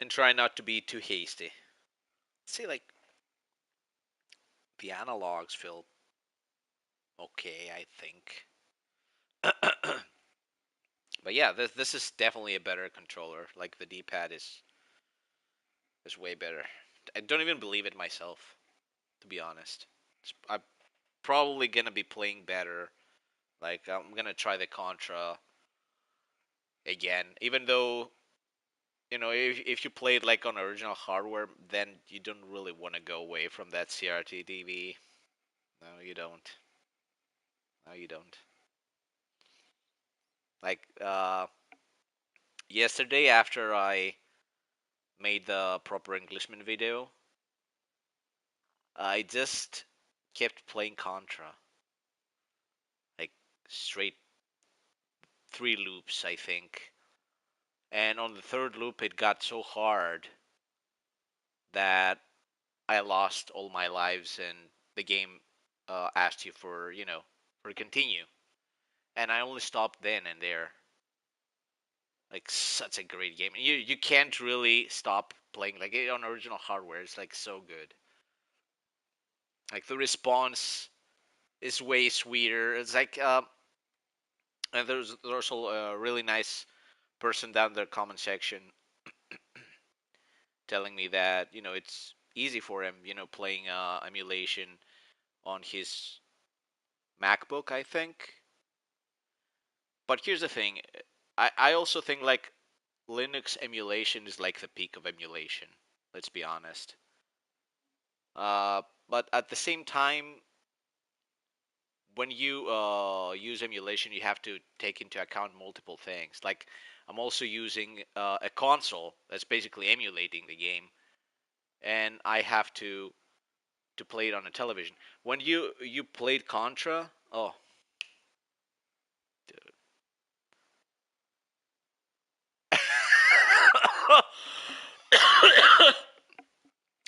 And try not to be too hasty. See, like the analogs feel okay, I think. But yeah, this is definitely a better controller. Like the D-pad is way better. I don't even believe it myself, to be honest. I'm probably gonna be playing better. Like I'm gonna try the Contra again, even though if you played like on original hardware, then you don't really want to go away from that CRT TV. No, you don't. No, you don't. Like yesterday after I made the proper Englishman video, I just kept playing Contra, like straight 3 loops, I think. And on the third loop, it got so hard that I lost all my lives, and the game asked you for continue, and I only stopped then and there. Like such a great game. You can't really stop playing like it on original hardware. It's like so good. Like the response is way sweeter. It's like and there's also a really nice person down there comment section telling me that it's easy for him playing emulation on his MacBook, I think. But here's the thing, I also think like Linux emulation is like the peak of emulation. Let's be honest. But at the same time, when you use emulation, you have to take into account multiple things. Like I'm also using a console that's basically emulating the game, and I have to play it on a television. When you played Contra, oh, dude.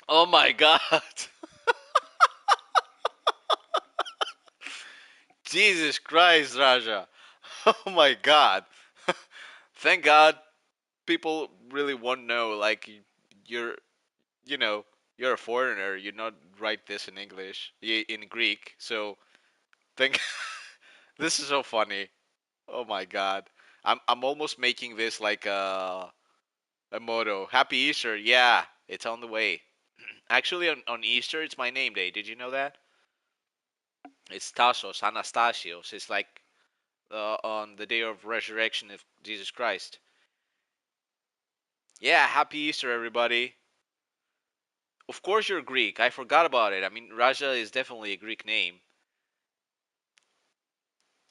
Oh my god. Jesus Christ, Raja. Oh my god. Thank God people really won't know like you're you know you're a foreigner, you not write this in English, in Greek. So think this is so funny. Oh my god. I'm almost making this like a motto. Happy Easter. Yeah, it's on the way. Actually on Easter it's my name day. Did you know that? It's Tasos Anastasios. It's like on the day of resurrection of Jesus Christ. Yeah, happy Easter everybody. Of course you're Greek. I forgot about it. I mean, Raja is definitely a Greek name.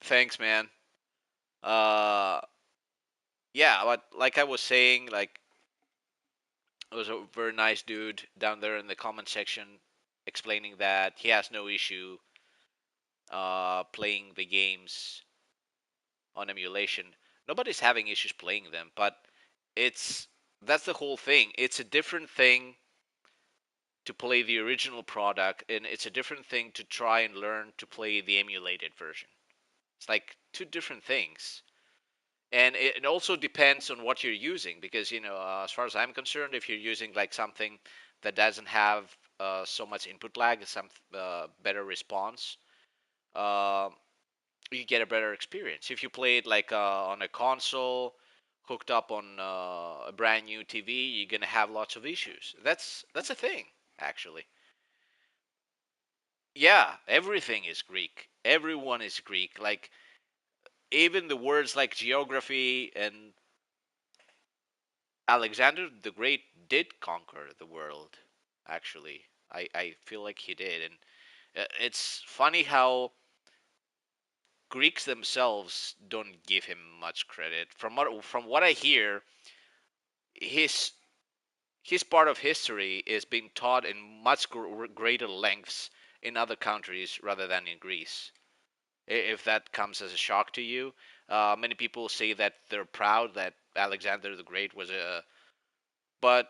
Thanks, man. Uh, yeah, but like I was saying, like it was a very nice dude down there in the comment section explaining that he has no issue playing the games on emulation. Nobody's having issues playing them, but it's that's the whole thing. It's a different thing to play the original product, and it's a different thing to try and learn to play the emulated version. It's like two different things. And it also depends on what you're using because, as far as I'm concerned, if you're using like something that doesn't have so much input lag, some better response, uh, you get a better experience. If you play it like on a console hooked up on a brand new TV, you're gonna have lots of issues. That's a thing, actually. Yeah, everything is Greek. Everyone is Greek. Like even the words like geography and Alexander the Great did conquer the world. Actually, I feel like he did, and it's funny how Greeks themselves don't give him much credit. From what I hear, his his part of history is being taught in much greater lengths in other countries rather than in Greece. If that comes as a shock to you, many people say that they're proud that Alexander the Great was a, but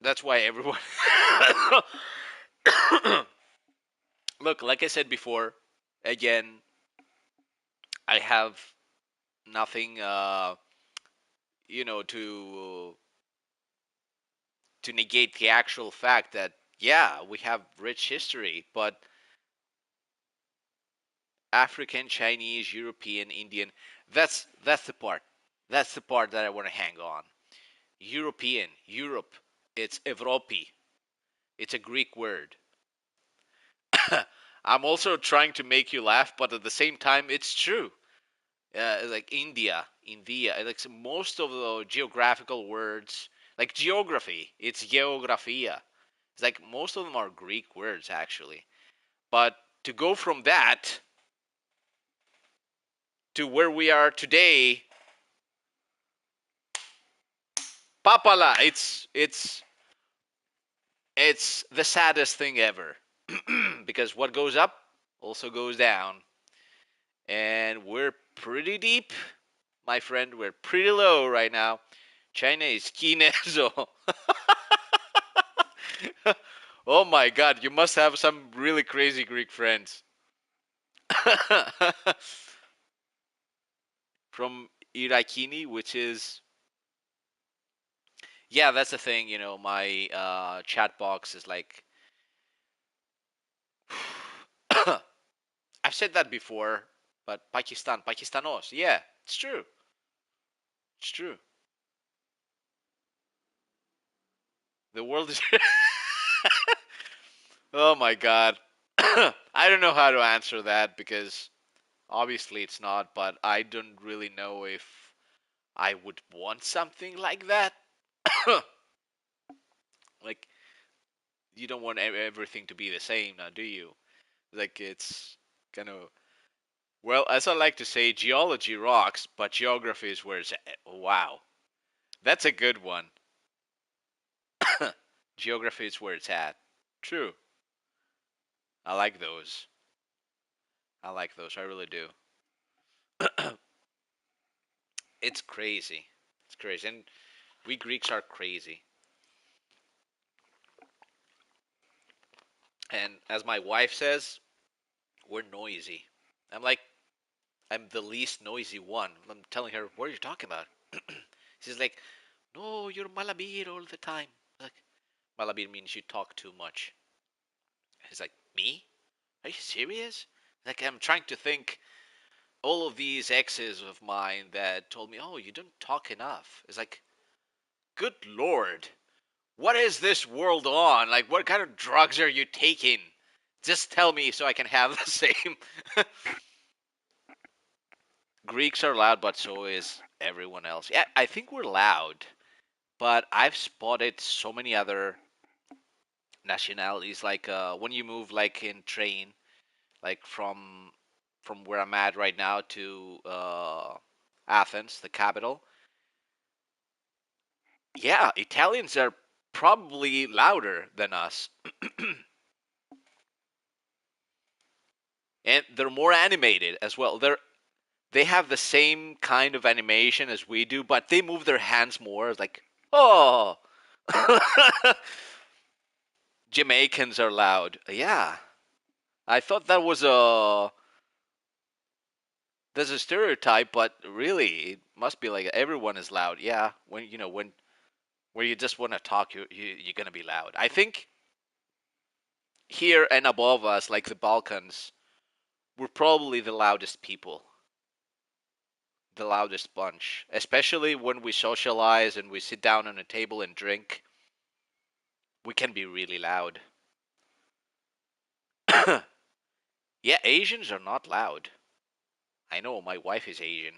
that's why everyone. Look, like I said before, again, I have nothing, to negate the actual fact that yeah, we have rich history, but African, Chinese, European, Indian. That's the part. That's the part that I want to hang on. European, Europe. It's Evropi. It's a Greek word. I'm also trying to make you laugh, but at the same time, it's true. Like India, India. Like most of the geographical words, like geography, it's geografia. It's like most of them are Greek words actually. But to go from that to where we are today, papala. It's the saddest thing ever because what goes up also goes down, and we're pretty deep, my friend. We're pretty low right now. China is kinezo. Oh my god, you must have some really crazy Greek friends. From Irakini, which is, yeah, that's the thing. My chat box is like, I've said that before, but Pakistan, Pakistanos, yeah, it's true. It's true. The world is. Oh my god. I don't know how to answer that because obviously it's not, but I don't really know if I would want something like that. Like, you don't want everything to be the same now, do you? Like, it's kind of. Well, as I like to say, geology rocks, but geography is where it's at. Wow. That's a good one. Geography is where it's at. True. I like those. I like those. I really do. It's crazy. It's crazy. And we Greeks are crazy. And as my wife says, we're noisy. I'm like, I'm the least noisy one. I'm telling her, what are you talking about? She's like, no, you're malabir all the time. Like, malabir means you talk too much. He's like, me? Are you serious? Like, I'm trying to think all of these exes of mine that told me, oh, you don't talk enough. It's like, good lord. What is this world on? Like, what kind of drugs are you taking? Just tell me so I can have the same. Greeks are loud, but so is everyone else. Yeah, I think we're loud, but I've spotted so many other nationalities. Like when you move, like in train, like from where I'm at right now to Athens, the capital. Yeah, Italians are probably louder than us. And they're more animated as well. They have the same kind of animation as we do, but they move their hands more. Like, oh, Jamaicans are loud. Yeah, I thought that was a there's a stereotype, but really it must be like everyone is loud. Yeah, when when you just want to talk, you're gonna be loud. I think here and above us, like the Balkans, we're probably the loudest people, the loudest bunch, especially when we socialize and we sit down on a table and drink. We can be really loud. Yeah, Asians are not loud. I know my wife is Asian.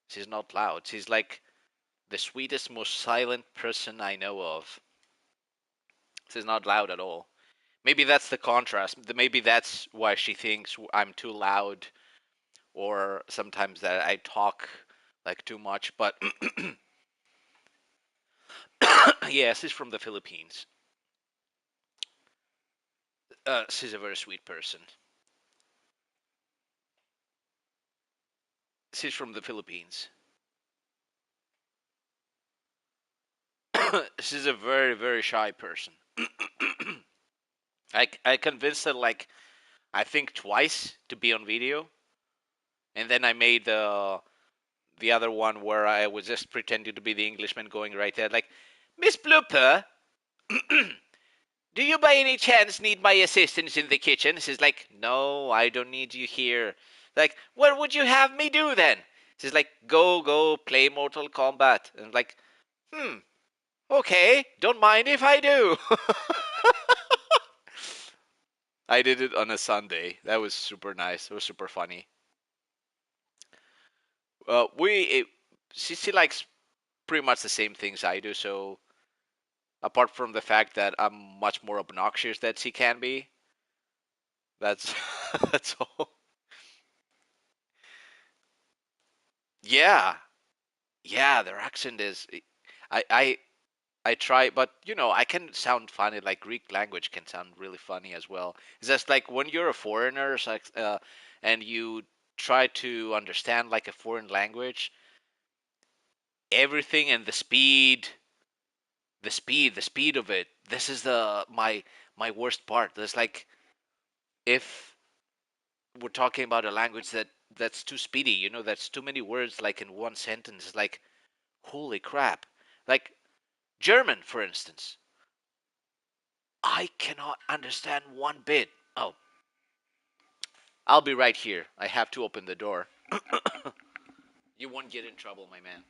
She's not loud. She's like the sweetest, most silent person I know of. She's not loud at all. Maybe that's the contrast. Maybe that's why she thinks I'm too loud, or sometimes that I talk like too much. But yeah, she's from the Philippines. She's a very sweet person. She's from the Philippines. She's a very, very shy person. I convinced her like I think twice to be on video, and then I made the other one where I was just pretending to be the Englishman going right there, like, Miss Blooper, do you by any chance need my assistance in the kitchen? She's like, no, I don't need you here. Like, what would you have me do then? She's like, go, play Mortal Kombat. And I'm like, okay, don't mind if I do. I did it on a Sunday. That was super nice. It was super funny. She likes pretty much the same things I do. So apart from the fact that I'm much more obnoxious than she can be, that's that's all. Yeah, yeah. Their accent is. I I try, but I can sound funny. Like Greek language can sound really funny as well. It's just like when you're a foreigner, it's like, and you try to understand like a foreign language, everything and the speed of it. This is the my worst part. There's like if we're talking about a language that's too speedy, that's too many words like in one sentence. It's like holy crap. Like German, for instance, I cannot understand one bit. Oh, I'll be right here. I have to open the door. You won't get in trouble, my man.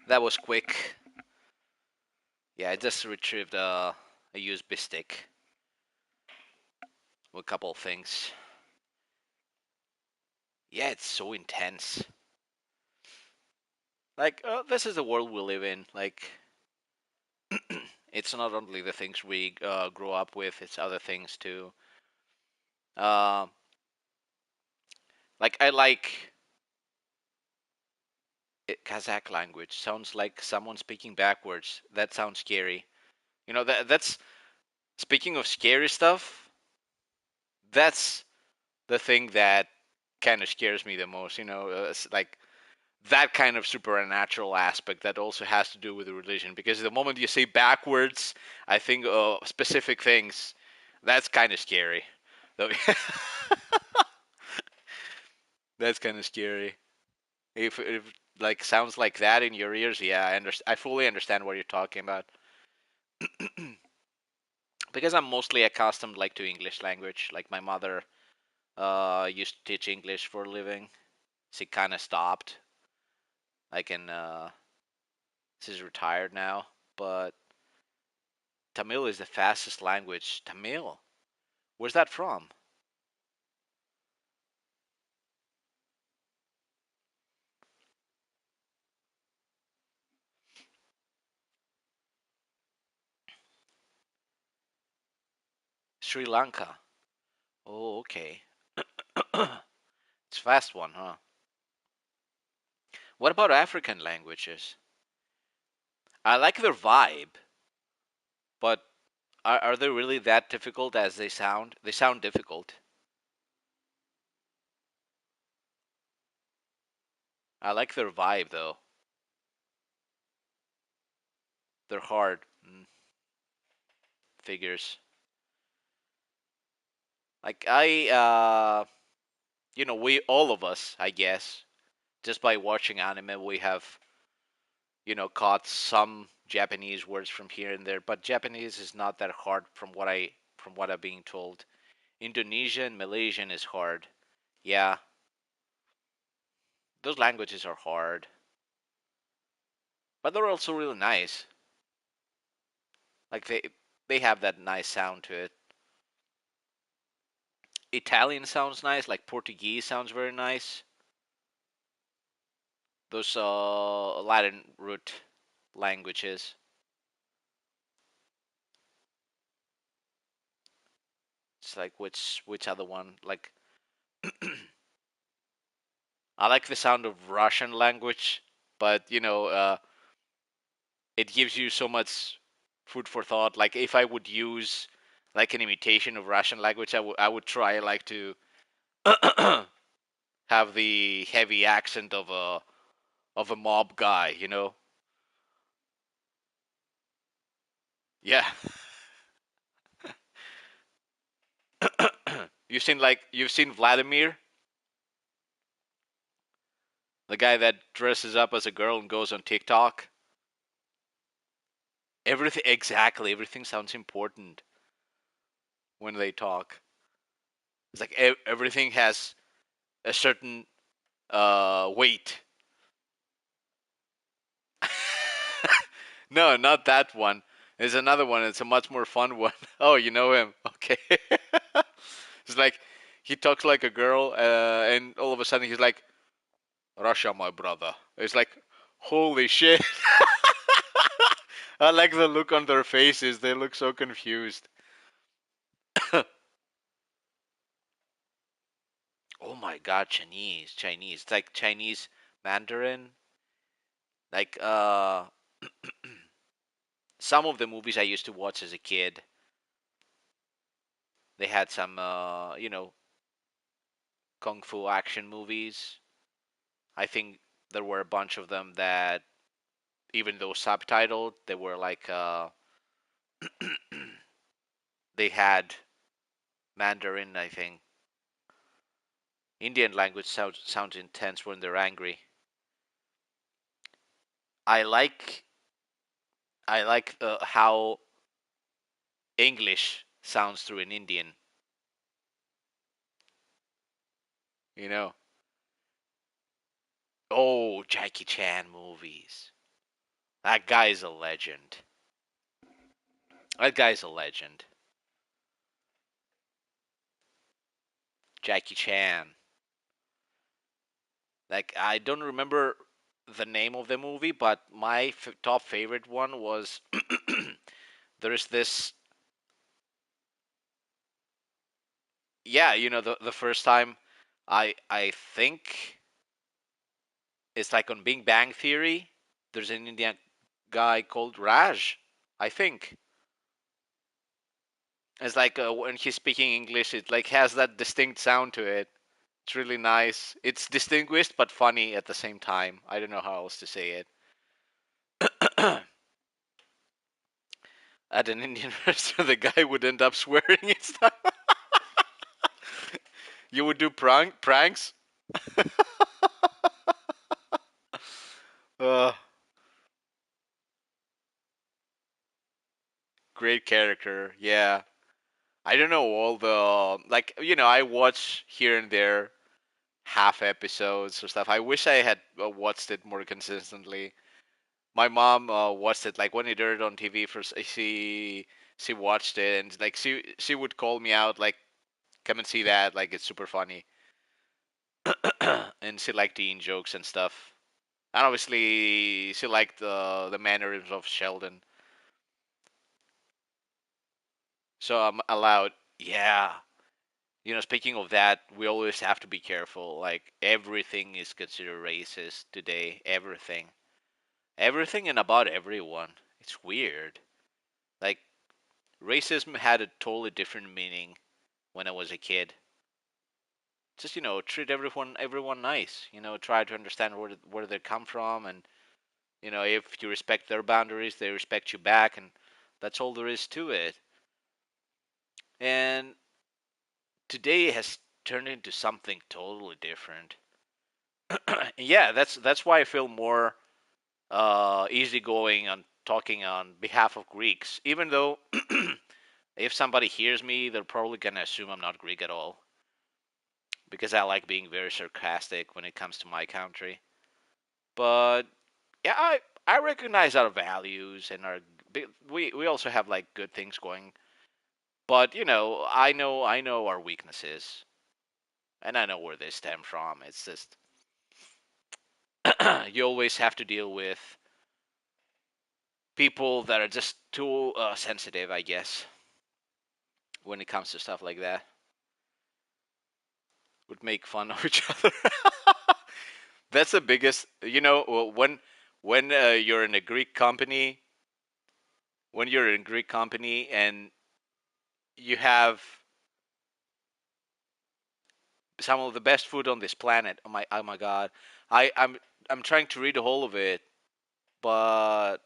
That was quick. Yeah, I just retrieved a USB stick with a couple of things. Yeah, it's so intense. Like, this is the world we live in. Like, it's not only the things we grow up with; it's other things too. Uh, like, I like Kazakh language. Sounds like someone speaking backwards. That sounds scary. That's speaking of scary stuff. That's the thing that kind of scares me the most. It's like that kind of supernatural aspect that also has to do with the religion. Because the moment you say backwards, I think specific things. That's kind of scary. That's kind of scary. If like sounds like that in your ears, yeah, I fully understand what you're talking about. Because I'm mostly accustomed like to English language. Like my mother used to teach English for a living. She kind of stopped. I can. She's retired now, but Tamil is the fastest language. Tamil. Where's that from? Sri Lanka. Oh, okay. It's fast one, huh? What about African languages? I like their vibe, but are they really that difficult as they sound? They sound difficult. I like their vibe though. They're hard. Figures. Like we all of us, I guess, just by watching anime, we have caught some Japanese words from here and there. But Japanese is not that hard from what I'm being told. Indonesian, Malaysian is hard. Yeah, those languages are hard, but they're also really nice. Like they have that nice sound to it. Italian sounds nice, like Portuguese sounds very nice. Those Latin root languages. It's like which other one? Like I like the sound of Russian language, but it gives you so much food for thought. Like if I would use like an imitation of Russian language, I would try like to have the heavy accent of a mob guy. Yeah. You've seen Vladimir, the guy that dresses up as a girl and goes on TikTok. Everything sounds important when they talk. It's like everything has a certain weight. No, not that one. There's another one. It's a much more fun one. Oh, you know him? Okay. It's like he talks like a girl, and all of a sudden he's like, "Russia, my brother." It's like, holy shit! I like the look on their faces. They look so confused. Oh my god, Chinese. It's like Chinese Mandarin. Like some of the movies I used to watch as a kid, they had some kung fu action movies. I think there were a bunch of them that, even though subtitled, they were like they had Mandarin. I think Indian language sounds intense when they're angry. I like how English sounds through an Indian. You know. Oh, Jackie Chan movies. That guy's a legend. That guy's a legend. Jackie Chan. Like I don't remember the name of the movie, but my top favorite one was there's this. Yeah, the first time I think it's like on Big Bang Theory. There's an Indian guy called Raj. I think it's like when he's speaking English, it like has that distinct sound to it. It's really nice. It's distinguished but funny at the same time. I don't know how else to say it. At an Indian restaurant, the guy would end up swearing and stuff. You would do pranks. uh, Great character. Yeah. I don't know all the like I watch here and there half episodes or stuff. I wish I had watched it more consistently. My mom watched it like when it aired on TV. First, she watched it, and like she would call me out like, come and see that, like it's super funny. And she liked teen jokes and stuff. And obviously she liked the mannerisms of Sheldon. So I'm allowed. Yeah. Speaking of that, we always have to be careful. Like everything is considered racist today. Everything. Everything and about everyone. It's weird. Like racism had a totally different meaning when I was a kid. Just treat everyone nice. Try to understand where they come from, and if you respect their boundaries, they respect you back, and that's all there is to it. And today has turned into something totally different. Yeah, that's why I feel more easygoing on talking on behalf of Greeks, even though if somebody hears me, they're probably gonna assume I'm not Greek at all because I like being very sarcastic when it comes to my country. But yeah, I recognize our values and we also have like good things going. But I know our weaknesses and I know where they stem from. It's just you always have to deal with people that are just too sensitive, I guess, when it comes to stuff like that. Would make fun of each other. That's the biggest. When you're in a Greek company, when you're in a Greek company and you have some of the best food on this planet. Oh my god. I'm trying to read the whole of it, but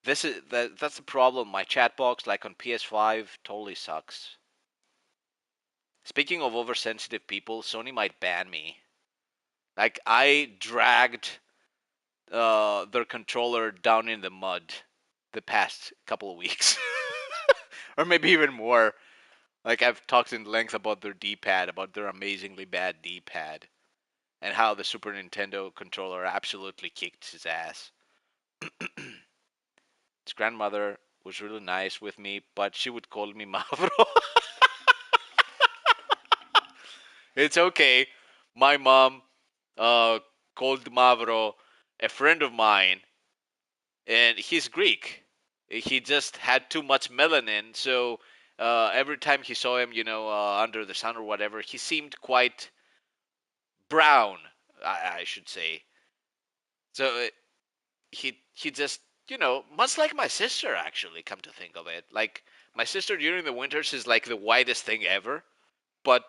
that's the problem. My chat box like on PS5 totally sucks. Speaking of oversensitive people, Sony might ban me. Like I dragged their controller down in the mud the past couple of weeks. Or maybe even more. Like I've talked in length about their D-pad, about their amazingly bad D-pad, and how the Super Nintendo controller absolutely kicked his ass. His grandmother was really nice with me, but she would call me Mavro. It's okay. My mom uh, called Mavro a friend of mine, and he's Greek. He just had too much melanin, so every time he saw him, under the sun or whatever, he seemed quite brown, I should say. So he just much like my sister actually. Come to think of it, like my sister during the winters is like the whitest thing ever, but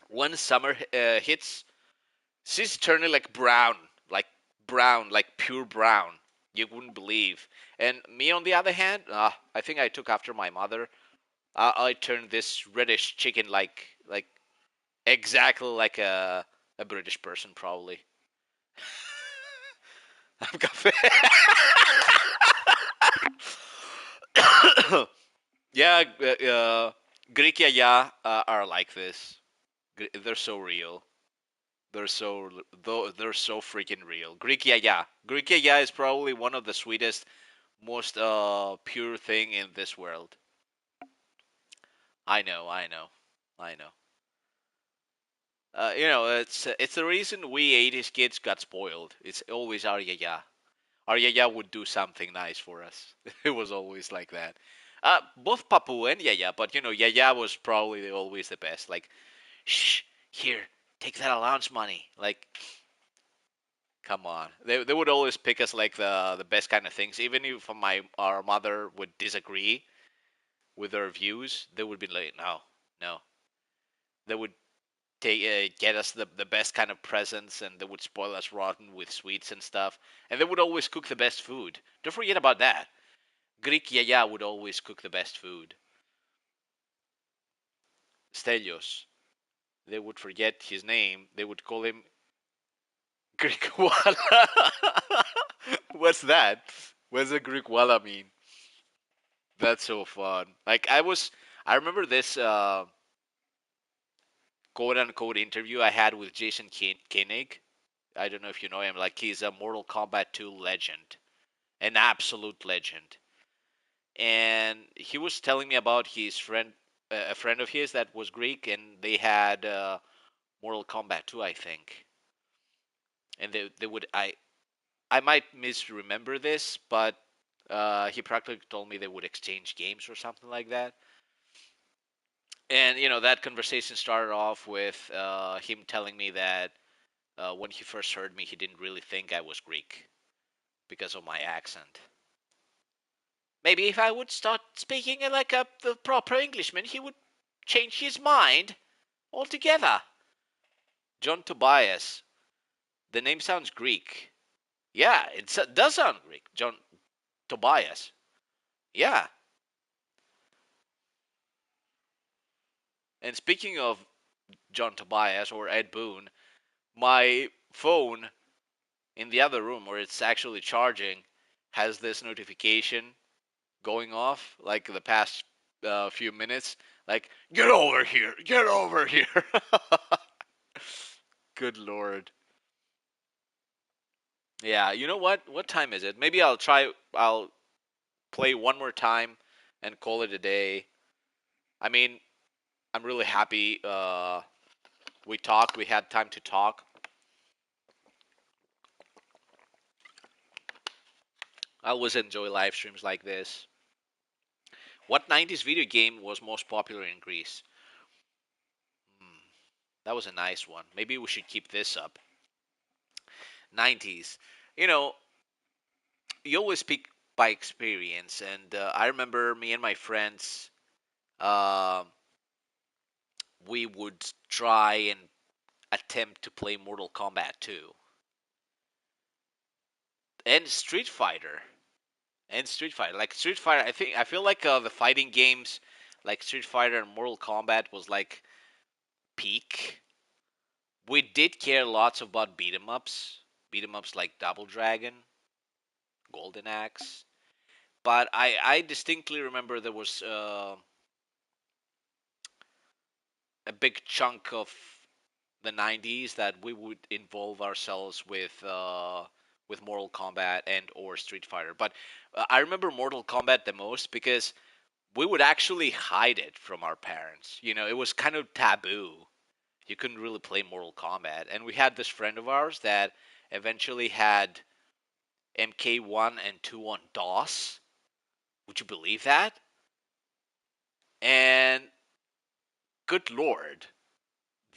when summer hits, she's turning like brown, like pure brown. You wouldn't believe. And me on the other hand, I think I took after my mother. I turned this reddish chicken like exactly like a British person probably. I'm cafe. Yeah, Greek yaya are like this. They're so real. They're so freaking real. Greek yaya. Greek yaya is probably one of the sweetest, most pure thing in this world. I know, I know, I know. It's the reason we 80s kids got spoiled. It's always our yaya. Our yaya would do something nice for us. It was always like that. Both Papu and Yaya, but Yaya was probably always the best. Like, shh, here, take that allowance money. Like, come on. They would always pick us like the best kind of things. Even if our mother would disagree with their views, they would be like, no, no. They would get us the best kind of presents, and they would spoil us rotten with sweets and stuff. And they would always cook the best food. Don't forget about that. Greek Yaya would always cook the best food. Stelios. They would forget his name. They would call him Greek Walla. What's that? What's a Greek Walla mean? That's so fun. I remember this quote unquote interview I had with Jason Koenig. I don't know if you know him. Like he's a Mortal Kombat 2 legend, an absolute legend. And he was telling me about his friend, a friend of his that was Greek, and they had Mortal Kombat 2, I think. And they would I might misremember this, but he practically told me they would exchange games or something like that. And that conversation started off with him telling me that when he first heard me, he didn't really think I was Greek because of my accent. Maybe if I would start speaking like the proper Englishman, he would change his mind altogether. John Tobias. The name sounds Greek. Yeah, it does sound Greek. John Tobias. Yeah. And speaking of John Tobias or Ed Boon, my phone in the other room where it's actually charging has this notification going off like the past few minutes. Like, get over here, get over here. Good lord. Yeah, you know what? What time is it? Maybe I'll play one more time and call it a day. I mean, I'm really happy we talked, we had time to talk. I always enjoy live streams like this. What 90s video game was most popular in Greece? Hmm, that was a nice one. Maybe we should keep this up. 90s. You know, you always speak by experience, and I remember me and my friends, uh, we would try and attempt to play Mortal Kombat 2 and Street Fighter. And Street Fighter, like Street Fighter, I feel like the fighting games, like Street Fighter and Mortal Kombat, was like peak. We did care lots about beat 'em ups like Double Dragon, Golden Axe. But I distinctly remember there was a big chunk of the 90s that we would involve ourselves with Mortal Kombat and or Street Fighter. But I remember Mortal Kombat the most because we would actually hide it from our parents. It was kind of taboo. You couldn't really play Mortal Kombat. And we had this friend of ours that eventually had MK1 and 2 on DOS. Would you believe that? And good lord,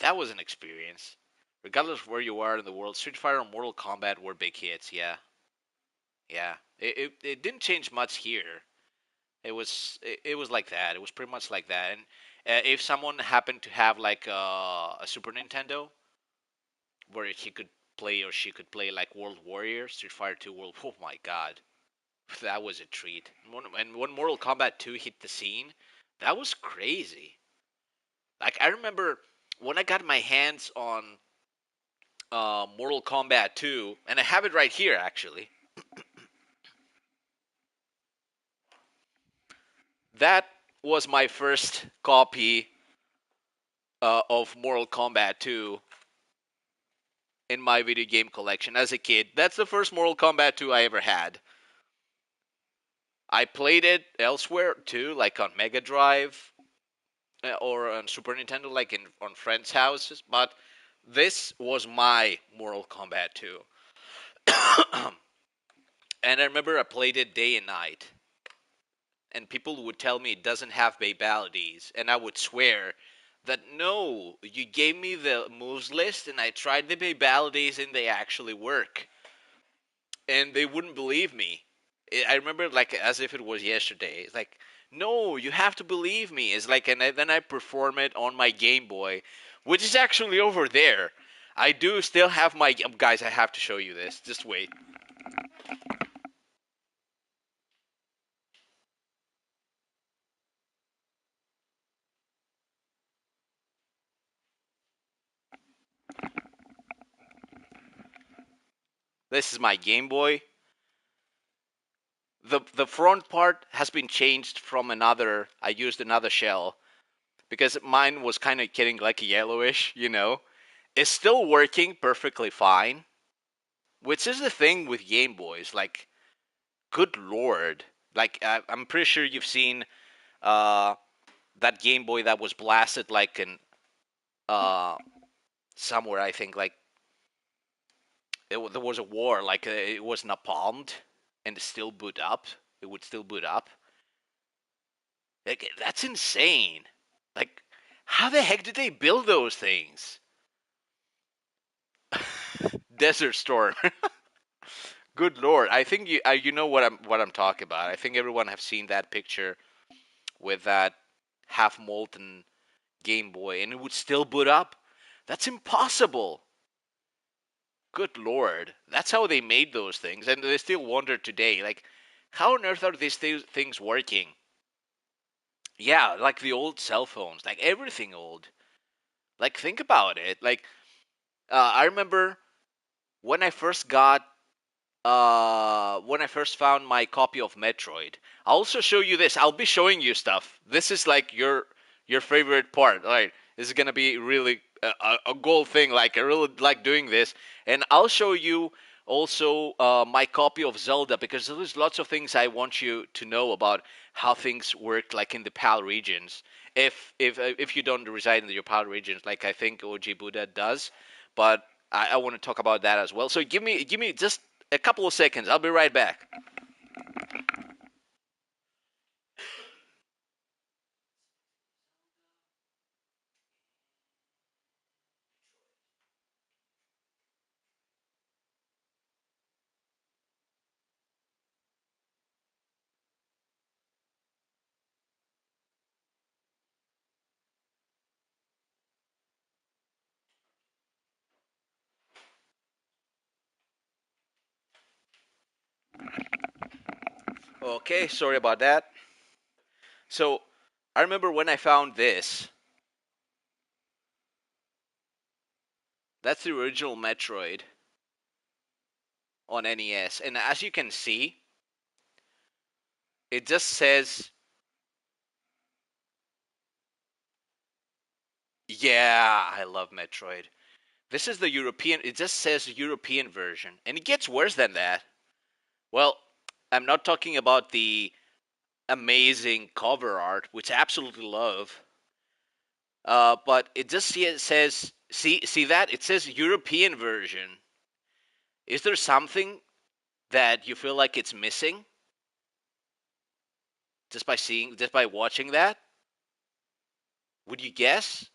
that was an experience. Regardless of where you are in the world, Street Fighter and Mortal Kombat were big hits. Yeah, yeah. It didn't change much here. It was like that. It was pretty much like that. And if someone happened to have like a Super Nintendo where he could play or she could play like World Warrior, Street Fighter 2 World, oh my god, that was a treat. And when Mortal Kombat 2 hit the scene, that was crazy. Like I remember when I got my hands on Mortal Kombat 2, and I have it right here actually. That was my first copy of Mortal Kombat 2 in my video game collection as a kid. That's the first Mortal Kombat 2 I ever had. I played it elsewhere too, like on Mega Drive or on Super Nintendo, like on friends' houses. But this was my Mortal Kombat 2, and I remember I played it day and night. And people would tell me it doesn't have babalities, and I would swear that no, you gave me the moves list, and I tried the babalities, and they actually work. And they wouldn't believe me. I remember like as if it was yesterday. It's like, no, you have to believe me. It's like, and then I perform it on my Game Boy, which is actually over there. I do still have my guys. I have to show you this. Just wait. This is my Game Boy. The front part has been changed from another. I used another shell because mine was kind of getting like yellowish. It's still working perfectly fine, which is the thing with Game Boys. Like, good lord, like I'm pretty sure you've seen uh, that Game Boy that was blasted like in uh, somewhere. I think like there was a war, like it was napalmed, and it still boot up. It would still boot up. Like that's insane. Like How the heck did they build those things? Desert Storm. Good lord! I think you know what I'm talking about. I think everyone have seen that picture with that half molten Game Boy, and it would still boot up. That's impossible. Good lord! That's how they made those things, and they still wonder today, like, how on earth are these things working? Yeah, like the old cell phones, like everything old. Like, think about it. Like, I remember when I first got when I first found my copy of Metroid. I'll also show you this. I'll be showing you stuff. This is like your favorite part. All right, this is gonna be really a goal thing. Like, I really like doing this, and I'll show you also my copy of Zelda, because there's lots of things I want you to know about how things work, like in the PAL regions. If you don't reside in your PAL regions, like I think OG Buddha does, but I want to talk about that as well. So give me just a couple of seconds. I'll be right back. Okay, sorry about that. So I remember when I found this. That's the original Metroid on NES, and as you can see, it just says, "Yeah, I love Metroid." This is the European. It just says European version, and it gets worse than that. Well, I'm not talking about the amazing cover art, which I absolutely love. But it just says, see that it says European version. Is there something that you feel like it's missing just by watching that? Would you guess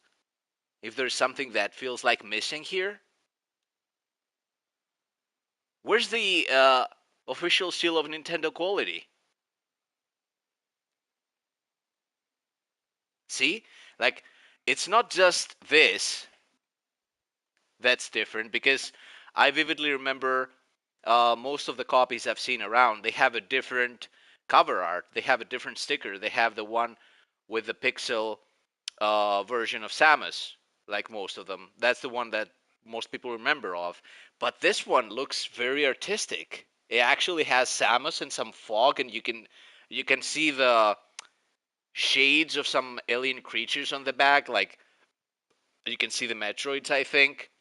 if there's something that feels like missing here? Where's the official seal of Nintendo quality? See, like, it's not just this that's different, because I vividly remember most of the copies I've seen around, they have a different cover art. They have a different sticker. They have the one with the pixel version of Samus, like most of them. That's the one that most people remember of. But this one looks very artistic. It actually has Samus and some fog, and you can see the shades of some alien creatures on the back. Like, you can see the Metroids, I think.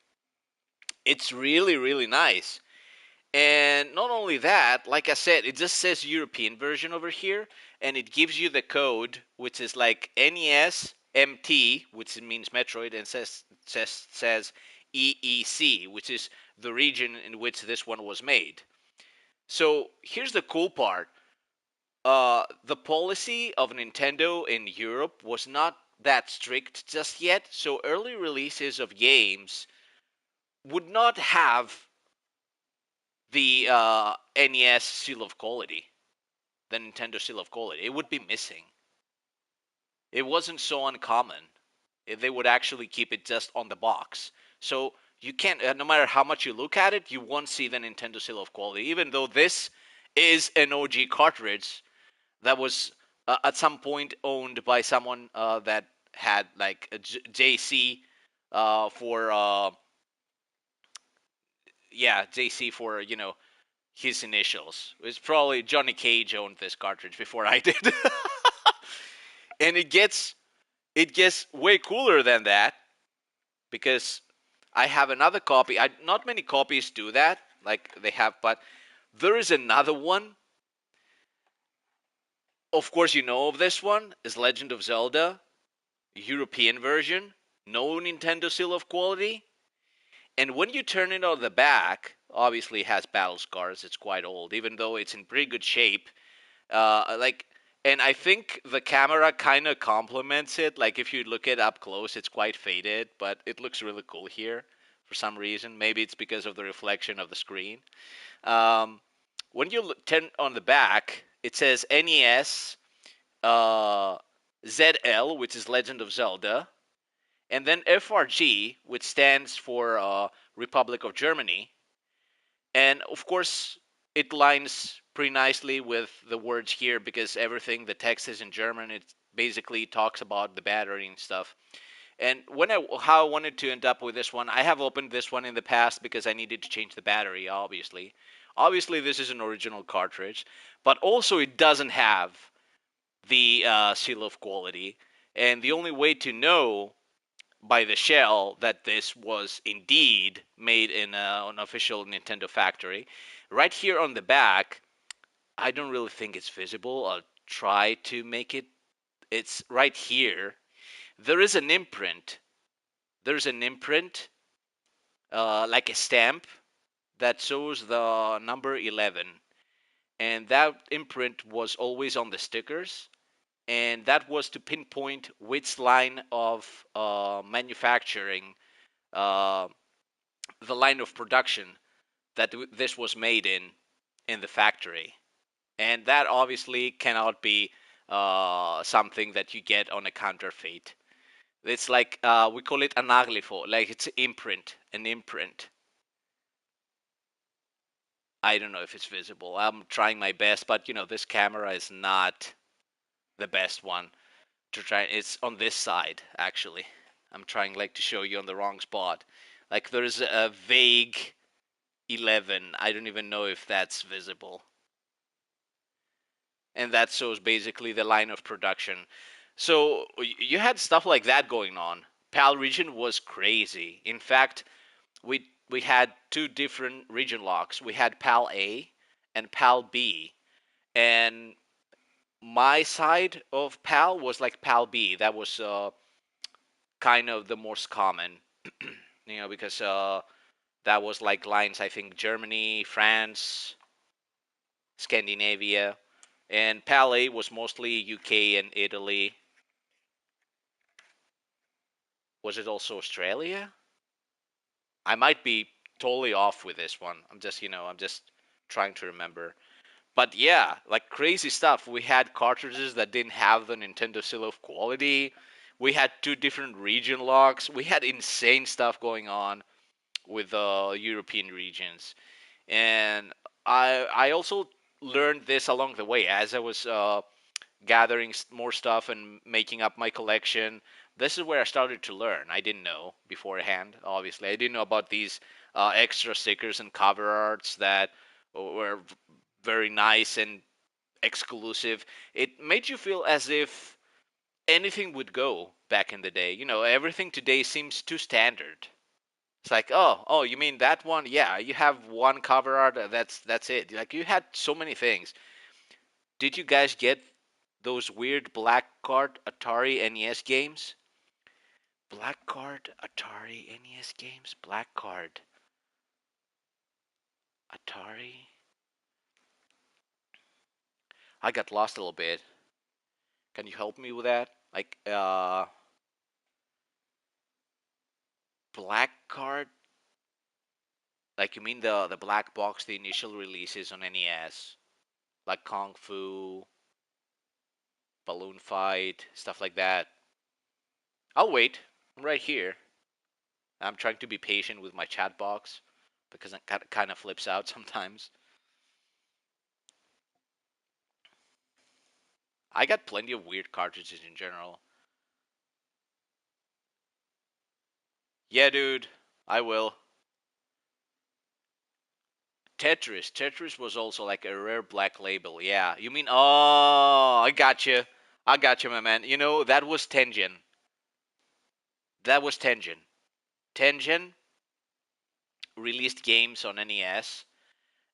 It's really, really nice. And not only that, like I said, it just says European version over here, and it gives you the code, which is like NES MT, which means Metroid, and says EEC, which is the region in which this one was made. So here's the cool part: the policy of Nintendo in Europe was not that strict just yet, so early releases of games would not have the NES seal of quality, the Nintendo seal of quality. It would be missing. It wasn't so uncommon. They would actually keep it just on the box. So you can't, no matter how much you look at it, you won't see the Nintendo seal of quality, even though this is an OG cartridge that was at some point owned by someone that had like a JC for, yeah, JC for, his initials. It's probably Johnny Cage owned this cartridge before I did. And it gets way cooler than that, because I have another copy. Not many copies do that, like they have, but there is another one. Of course, you know of this one is Legend of Zelda European version, no Nintendo seal of quality. And when you turn it on the back, obviously it has battle scars. It's quite old, even though it's in pretty good shape. Like, And I think the camera kind of complements it. Like if you look it up close, it's quite faded, but it looks really cool here for some reason. Maybe it's because of the reflection of the screen. Um, when you turn on the back, it says NES uh, ZL, which is Legend of Zelda, and then FRG, which stands for Republic of Germany. And of course, it lines pretty nicely with the words here because everything, the text is in German. It basically talks about the battery and stuff. And how I wanted to end up with this one, I have opened this one in the past because I needed to change the battery, obviously. Obviously, this is an original cartridge, but also it doesn't have the seal of quality. And the only way to know by the shell that this was indeed made in an official Nintendo factory. Right here on the back, I don't really think it's visible. I'll try to make it. It's right here. There is an imprint. There's an imprint, like a stamp, that shows the number 11. And that imprint was always on the stickers. And that was to pinpoint which line of manufacturing, uh, the line of production that this was made in the factory, and that obviously cannot be something that you get on a counterfeit. It's like we call it anaglifo, like it's an imprint. I don't know if it's visible. I'm trying my best, but this camera is not the best one to try. It's on this side actually. I'm trying like to show you on the wrong spot. Like there's a vague 11. I don't even know if that's visible. And that shows basically the line of production. So you had stuff like that going on. PAL region was crazy. In fact, we had two different region locks. We had PAL A and PAL B, and my side of PAL was like PAL B. That was kind of the most common, because that was like lines. I think Germany, France, Scandinavia, and PAL A was mostly UK and Italy. Was it also Australia? I might be totally off with this one. I'm just trying to remember. But yeah, like crazy stuff. We had cartridges that didn't have the Nintendo seal of quality. We had two different region locks. We had insane stuff going on with the European regions. And I also learned this along the way as I was gathering more stuff and making up my collection. This is where I started to learn. I didn't know beforehand, obviously. I didn't know about these extra stickers and cover arts that were very nice and exclusive. It made you feel as if anything would go back in the day. Everything today seems too standard. It's like, oh, you mean that one? Yeah, you have one cover art. That's it. Like you had so many things. Did you guys get those weird black card Atari NES games? Black card Atari NES games? Black card Atari? I got lost a little bit. Can you help me with that? Like, black card? Like, you mean the black box, the initial releases on NES? Like Kung Fu, Balloon Fight, stuff like that. I'll wait. I'm right here. I'm trying to be patient with my chat box because it kind of flips out sometimes. I got plenty of weird cartridges in general. Yeah, dude, I will. Tetris. Tetris was also like a rare black label. Yeah, you mean? Oh, I got you. I got you, my man. That was Tengen. That was Tengen. Tengen released games on NES,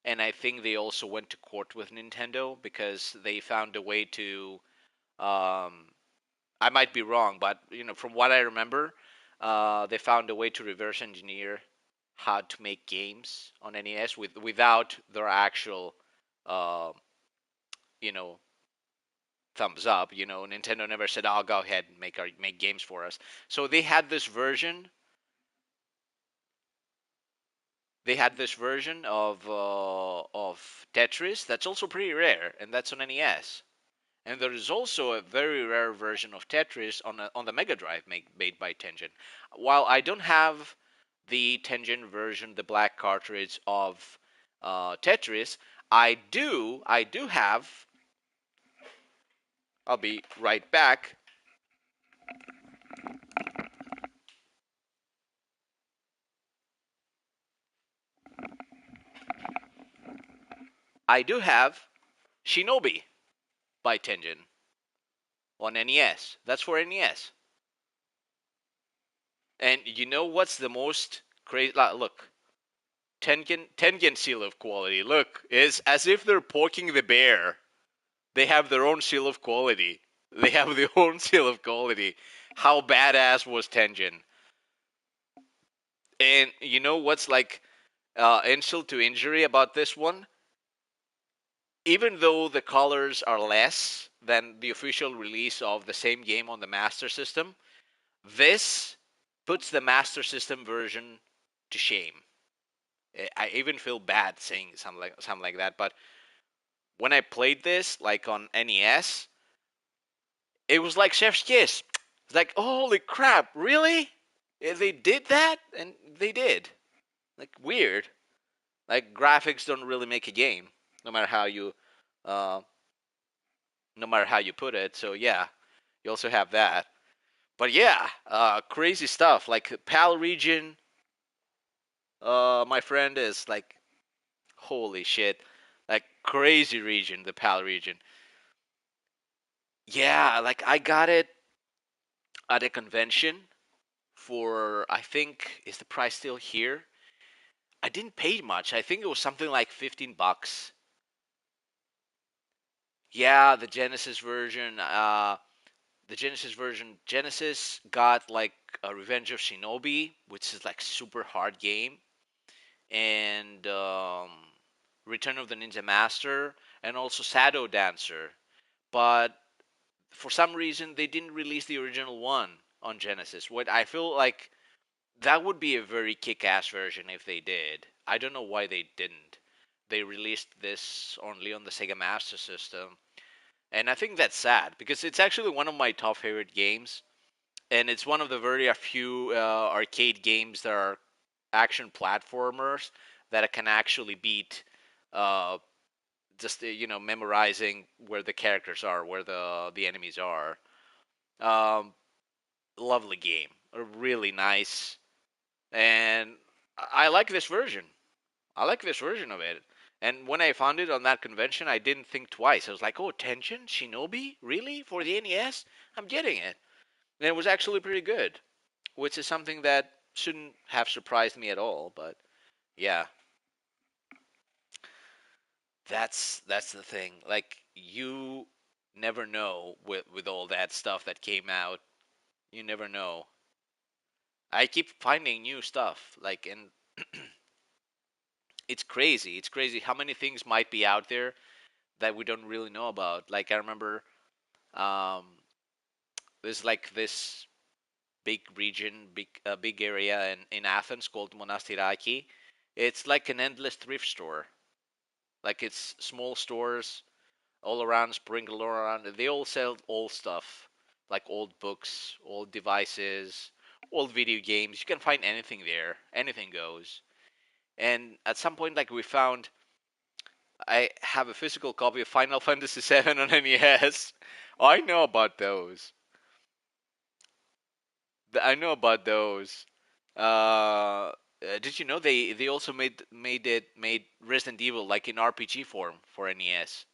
and I think they also went to court with Nintendo because they found a way to. Um, I might be wrong, but from what I remember, they found a way to reverse engineer how to make games on NES without their actual, uh, you know, thumbs up. Nintendo never said, "Oh, go ahead and make games for us." So they had this version. They had this version of Tetris that's also pretty rare, and that's on NES. And there is also a very rare version of Tetris on the Mega Drive made by Tengen. While I don't have the Tengen version, the black cartridge of Tetris, I do have. I'll be right back. I do have Shinobi by Tengen on NES. That's for NES. And you know what's the most crazy? Look, Tengen seal of quality. Look, is as if they're poking the bear. They have their own seal of quality. They have their own seal of quality. How badass was Tengen? And you know what's like insult to injury about this one? Even though the colors are less than the official release of the same game on the Master System, this puts the Master System version to shame. I even feel bad saying something like that, but when I played this like on NES, it was like Chef's Kiss. It's like, holy crap, really? They did that, and they did. Like weird. Like graphics don't really make a game, no matter how you, uh, no matter how you put it. So yeah, you also have that. But yeah, crazy stuff. Like PAL region, my friend is like, holy shit, like crazy region, the PAL region. Yeah, like I got it at a convention for, I think, is the price still here? I didn't pay much. I think it was something like $15. Yeah, the Genesis version. Genesis got like a Revenge of Shinobi, which is like super hard game, and Return of the Ninja Master, and also Shadow Dancer. But for some reason, they didn't release the original one on Genesis. What I feel like that would be a very kick-ass version if they did. I don't know why they didn't. They released this only on the Sega Master System, and I think that's sad because it's actually one of my top favorite games, and it's one of the very few arcade games that are action platformers that I can actually beat. Uh, just memorizing where the characters are, where the enemies are. Um, Lovely game, really nice, and I like this version. I like this version of it. And when I found it on that convention, I didn't think twice. I was like, "Oh, Tension Shinobi, really for the NES? I'm getting it." And it was actually pretty good, which is something that shouldn't have surprised me at all. But yeah, that's the thing. Like you never know with all that stuff that came out. You never know. I keep finding new stuff. Like, and it's crazy. It's crazy how many things might be out there that we don't really know about. Like I remember, um, there's like this big region, big area in Athens called Monastiraki. It's like an endless thrift store. Like it's small stores all around, sprinkled all around. They all sell old stuff, like old books, old devices, old video games. You can find anything there. Anything goes. And at some point, like we found, I have a physical copy of Final Fantasy VII on NES. I know about those. I know about those. Did you know they also made Resident Evil like in RPG form for NES,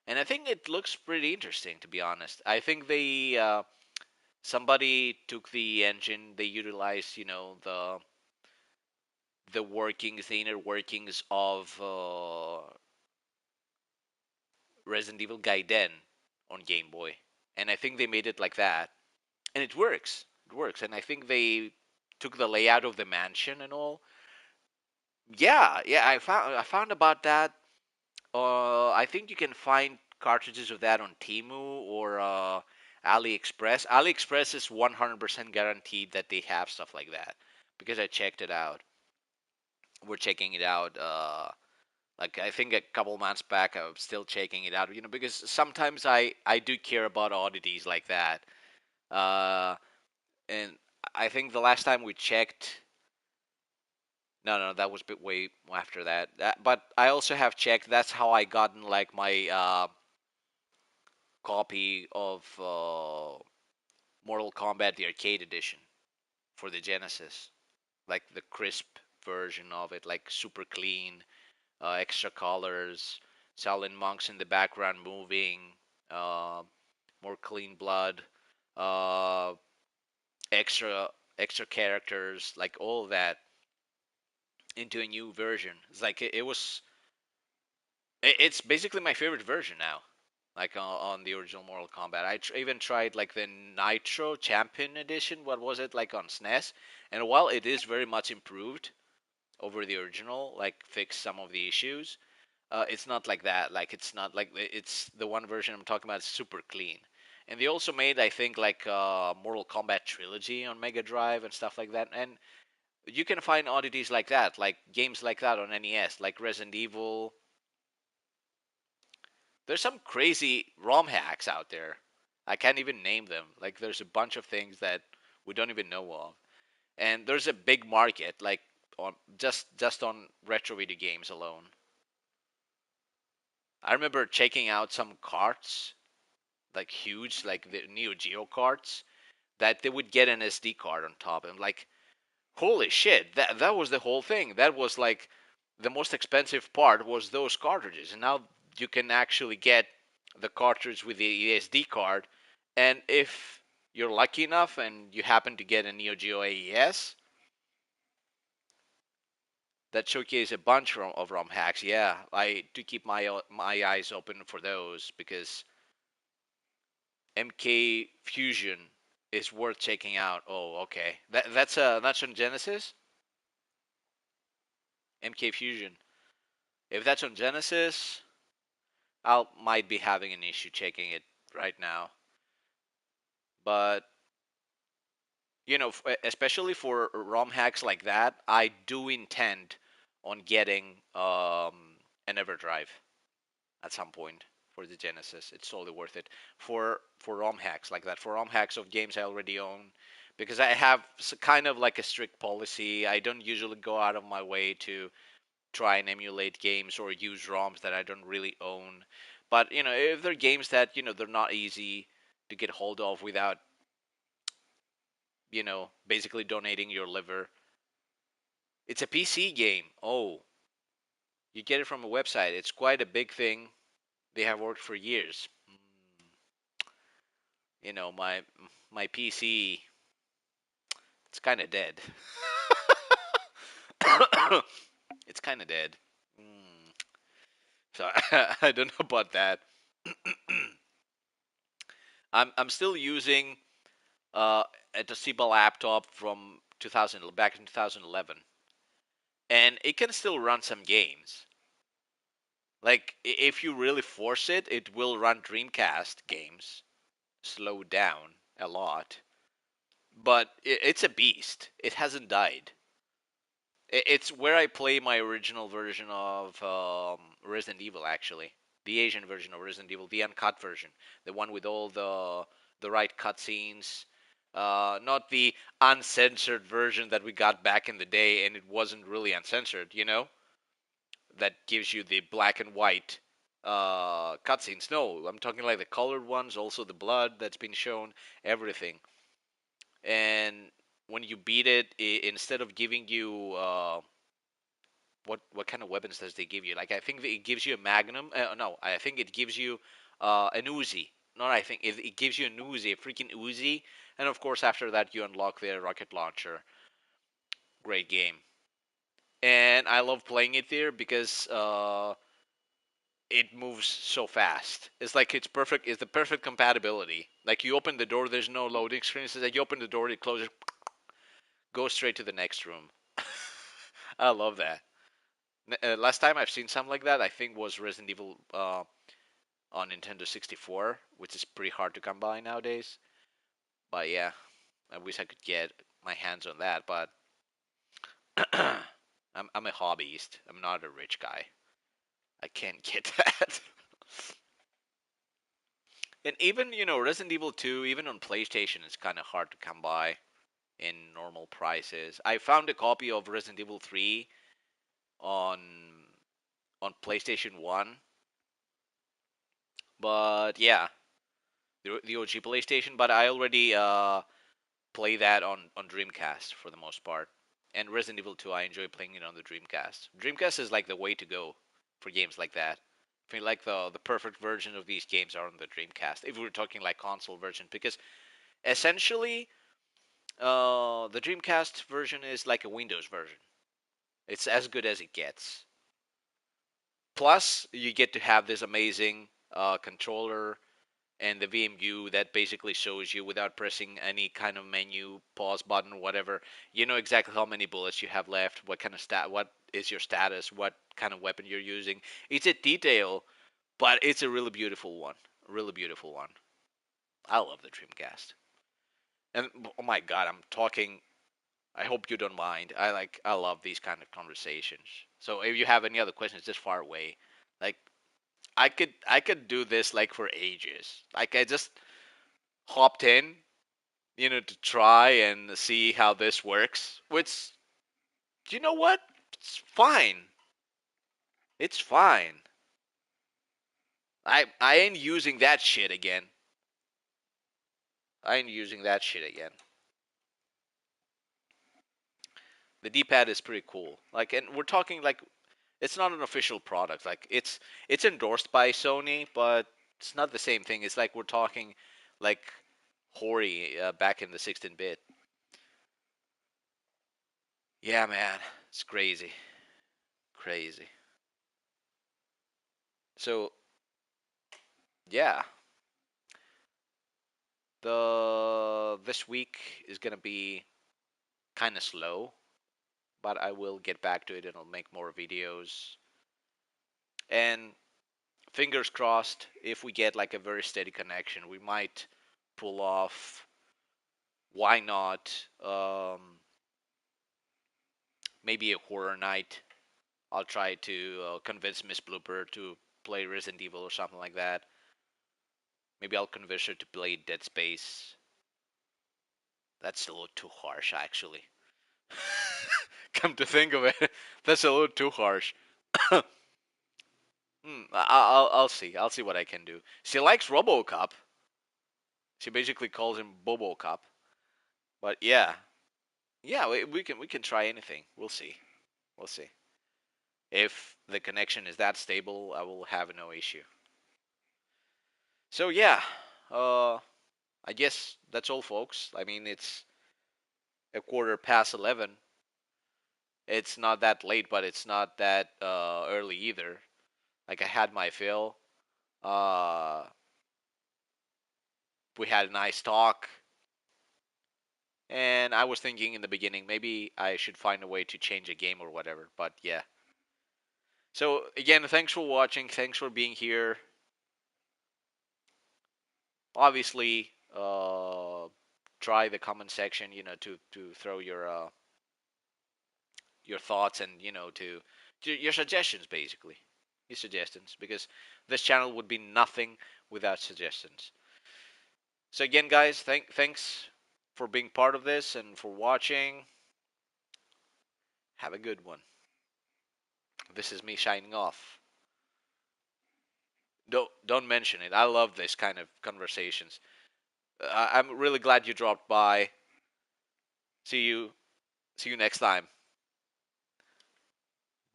and I think it looks pretty interesting to be honest. I think they somebody took the engine, they utilized the workings, the inner workings of Resident Evil Gaiden on Game Boy, and I think they made it like that, and it works. It works, and I think they took the layout of the mansion and all. Yeah, yeah, I found about that. I think you can find cartridges of that on Temu or AliExpress. AliExpress is 100% guaranteed that they have stuff like that because I checked it out. We're checking it out. Like I think a couple months back, I'm still checking it out. Because sometimes I do care about oddities like that. Uh, and I think the last time we checked, no, that was a bit way after that. But I also have checked. That's how I gotten like my copy of Mortal Kombat the arcade edition for the Genesis, like the crisp version of it, like super clean, extra colors, silent monks in the background moving, uh, more clean blood, uh, extra extra characters, like all of that into a new version. It's like it was. It's basically my favorite version now. Like on the original Mortal Kombat, even tried like the Nitro Champion Edition. What was it like on SNES? And while it is very much improved over the original, like fixed some of the issues, it's not like that. Like it's not like it's the one version I'm talking about is super clean. And they also made, I think, like Mortal Kombat trilogy on Mega Drive and stuff like that. And you can find oddities like that, like games like that on NES, like Resident Evil. There's some crazy ROM hacks out there. I can't even name them. Like there's a bunch of things that we don't even know of. And there's a big market, like on just on retro video games alone. I remember checking out some carts, like huge, like the Neo Geo carts, that they would get an SD card on top. And like, holy shit, that was the whole thing. That was like the most expensive part was those cartridges. And now you can actually get the cartridge with the SD card. And if you're lucky enough and you happen to get a Neo Geo AES, that showcase a bunch of ROM hacks. Yeah, I do keep my eyes open for those because MK Fusion is worth checking out. Oh, okay. That's on Genesis. MK Fusion. If that's on Genesis, I might be having an issue checking it right now. But especially for ROM hacks like that, I do intend on getting an EverDrive at some point for the Genesis. It's totally worth it for ROM hacks like that. For ROM hacks of games I already own, because I have kind of like a strict policy. I don't usually go out of my way to try and emulate games or use ROMs that I don't really own. But if they're games that they're not easy to get hold of without basically donating your liver. It's a PC game. Oh, you get it from a website. It's quite a big thing. They have worked for years. My PC, it's kind of dead. It's kind of dead. Mm. So I don't know about that. I'm still using a Toshiba laptop from 2000 back in 2011, and it can still run some games. Like if you really force it, it will run Dreamcast games, slow down a lot, but it's a beast. It hasn't died. It's where I play my original version of Resident Evil, actually, the Asian version of Resident Evil, the uncut version, the one with all the right cutscenes, not the uncensored version that we got back in the day, and it wasn't really uncensored, that gives you the black and white cutscenes. No, I'm talking like the colored ones, also the blood that's been shown, everything. And when you beat it, instead of giving you what kind of weapons does they give you? Like I think it gives you a Magnum. No, I think it gives you an Uzi. Not I think it gives you an Uzi, a freaking Uzi, and of course after that you unlock the rocket launcher. Great game, and I love playing it there because it moves so fast. It's like it's perfect. It's the perfect compatibility. Like you open the door, there's no loading screen. It's like you open the door, it closes, go straight to the next room. I love that. Last time I've seen something like that, I think was Resident Evil on Nintendo 64, which is pretty hard to come by nowadays. But yeah, I wish I could get my hands on that. But I'm a hobbyist. I'm not a rich guy. I can't get that. And even Resident Evil 2, even on PlayStation, it's kind of hard to come by in normal prices. I found a copy of Resident Evil 3 on PlayStation 1, but yeah, the OG PlayStation. But I already play that on Dreamcast for the most part. And Resident Evil 2, I enjoy playing it on the Dreamcast. Dreamcast is like the way to go for games like that. I feel like the perfect version of these games are on the Dreamcast. If we're talking like console version, because essentially, the Dreamcast version is like a Windows version. It's as good as it gets. Plus, you get to have this amazing controller and the VMU that basically shows you without pressing any kind of menu, pause button, whatever. You know exactly how many bullets you have left, what kind of what is your status, what kind of weapon you're using. It's a detail, but it's a really beautiful one. A really beautiful one. I love the Dreamcast. And oh my god, I'm talking. I hope you don't mind. I love these kind of conversations. So if you have any other questions, just far away. Like I could do this like for ages. Like I just hopped in, to try and see how this works. Which, you know what? It's fine. It's fine. I ain't using that shit again. I ain't using that shit again. The D-pad is pretty cool. Like, and we're talking like it's not an official product. Like, it's endorsed by Sony, but it's not the same thing. It's like we're talking like Hori back in the 16-bit. Yeah, man, it's crazy, crazy. So yeah, the this week is gonna be kind of slow, but I will get back to it and I'll make more videos. And fingers crossed, if we get like a very steady connection, we might pull off. Why not? Maybe a horror night. I'll try to convince Miss Blooper to play Resident Evil or something like that. Maybe I'll convince her to play Dead Space. That's a little too harsh, actually. Come to think of it, that's a little too harsh. I'll see. I'll see what I can do. She likes RoboCop. She basically calls him Bobo Cop. But yeah, yeah, we can try anything. We'll see. We'll see. If the connection is that stable, I will have no issue. So yeah, uh, I guess that's all, folks. I mean, it's a quarter past 11. It's not that late, but it's not that early either. Like I had my fill. Uh, we had a nice talk, and I was thinking in the beginning maybe I should find a way to change a game or whatever. But yeah. So again, thanks for watching. Thanks for being here. Obviously, try the comment section. To throw your thoughts and to your suggestions, basically your suggestions, because this channel would be nothing without suggestions. So again, guys, thanks for being part of this and for watching. Have a good one. This is me signing off. Don't mention it. I love this kind of conversations. I'm really glad you dropped by. See you. See you next time.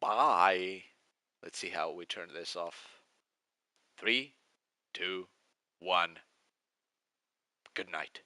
Bye. Let's see how we turn this off. 3, 2, 1. Good night.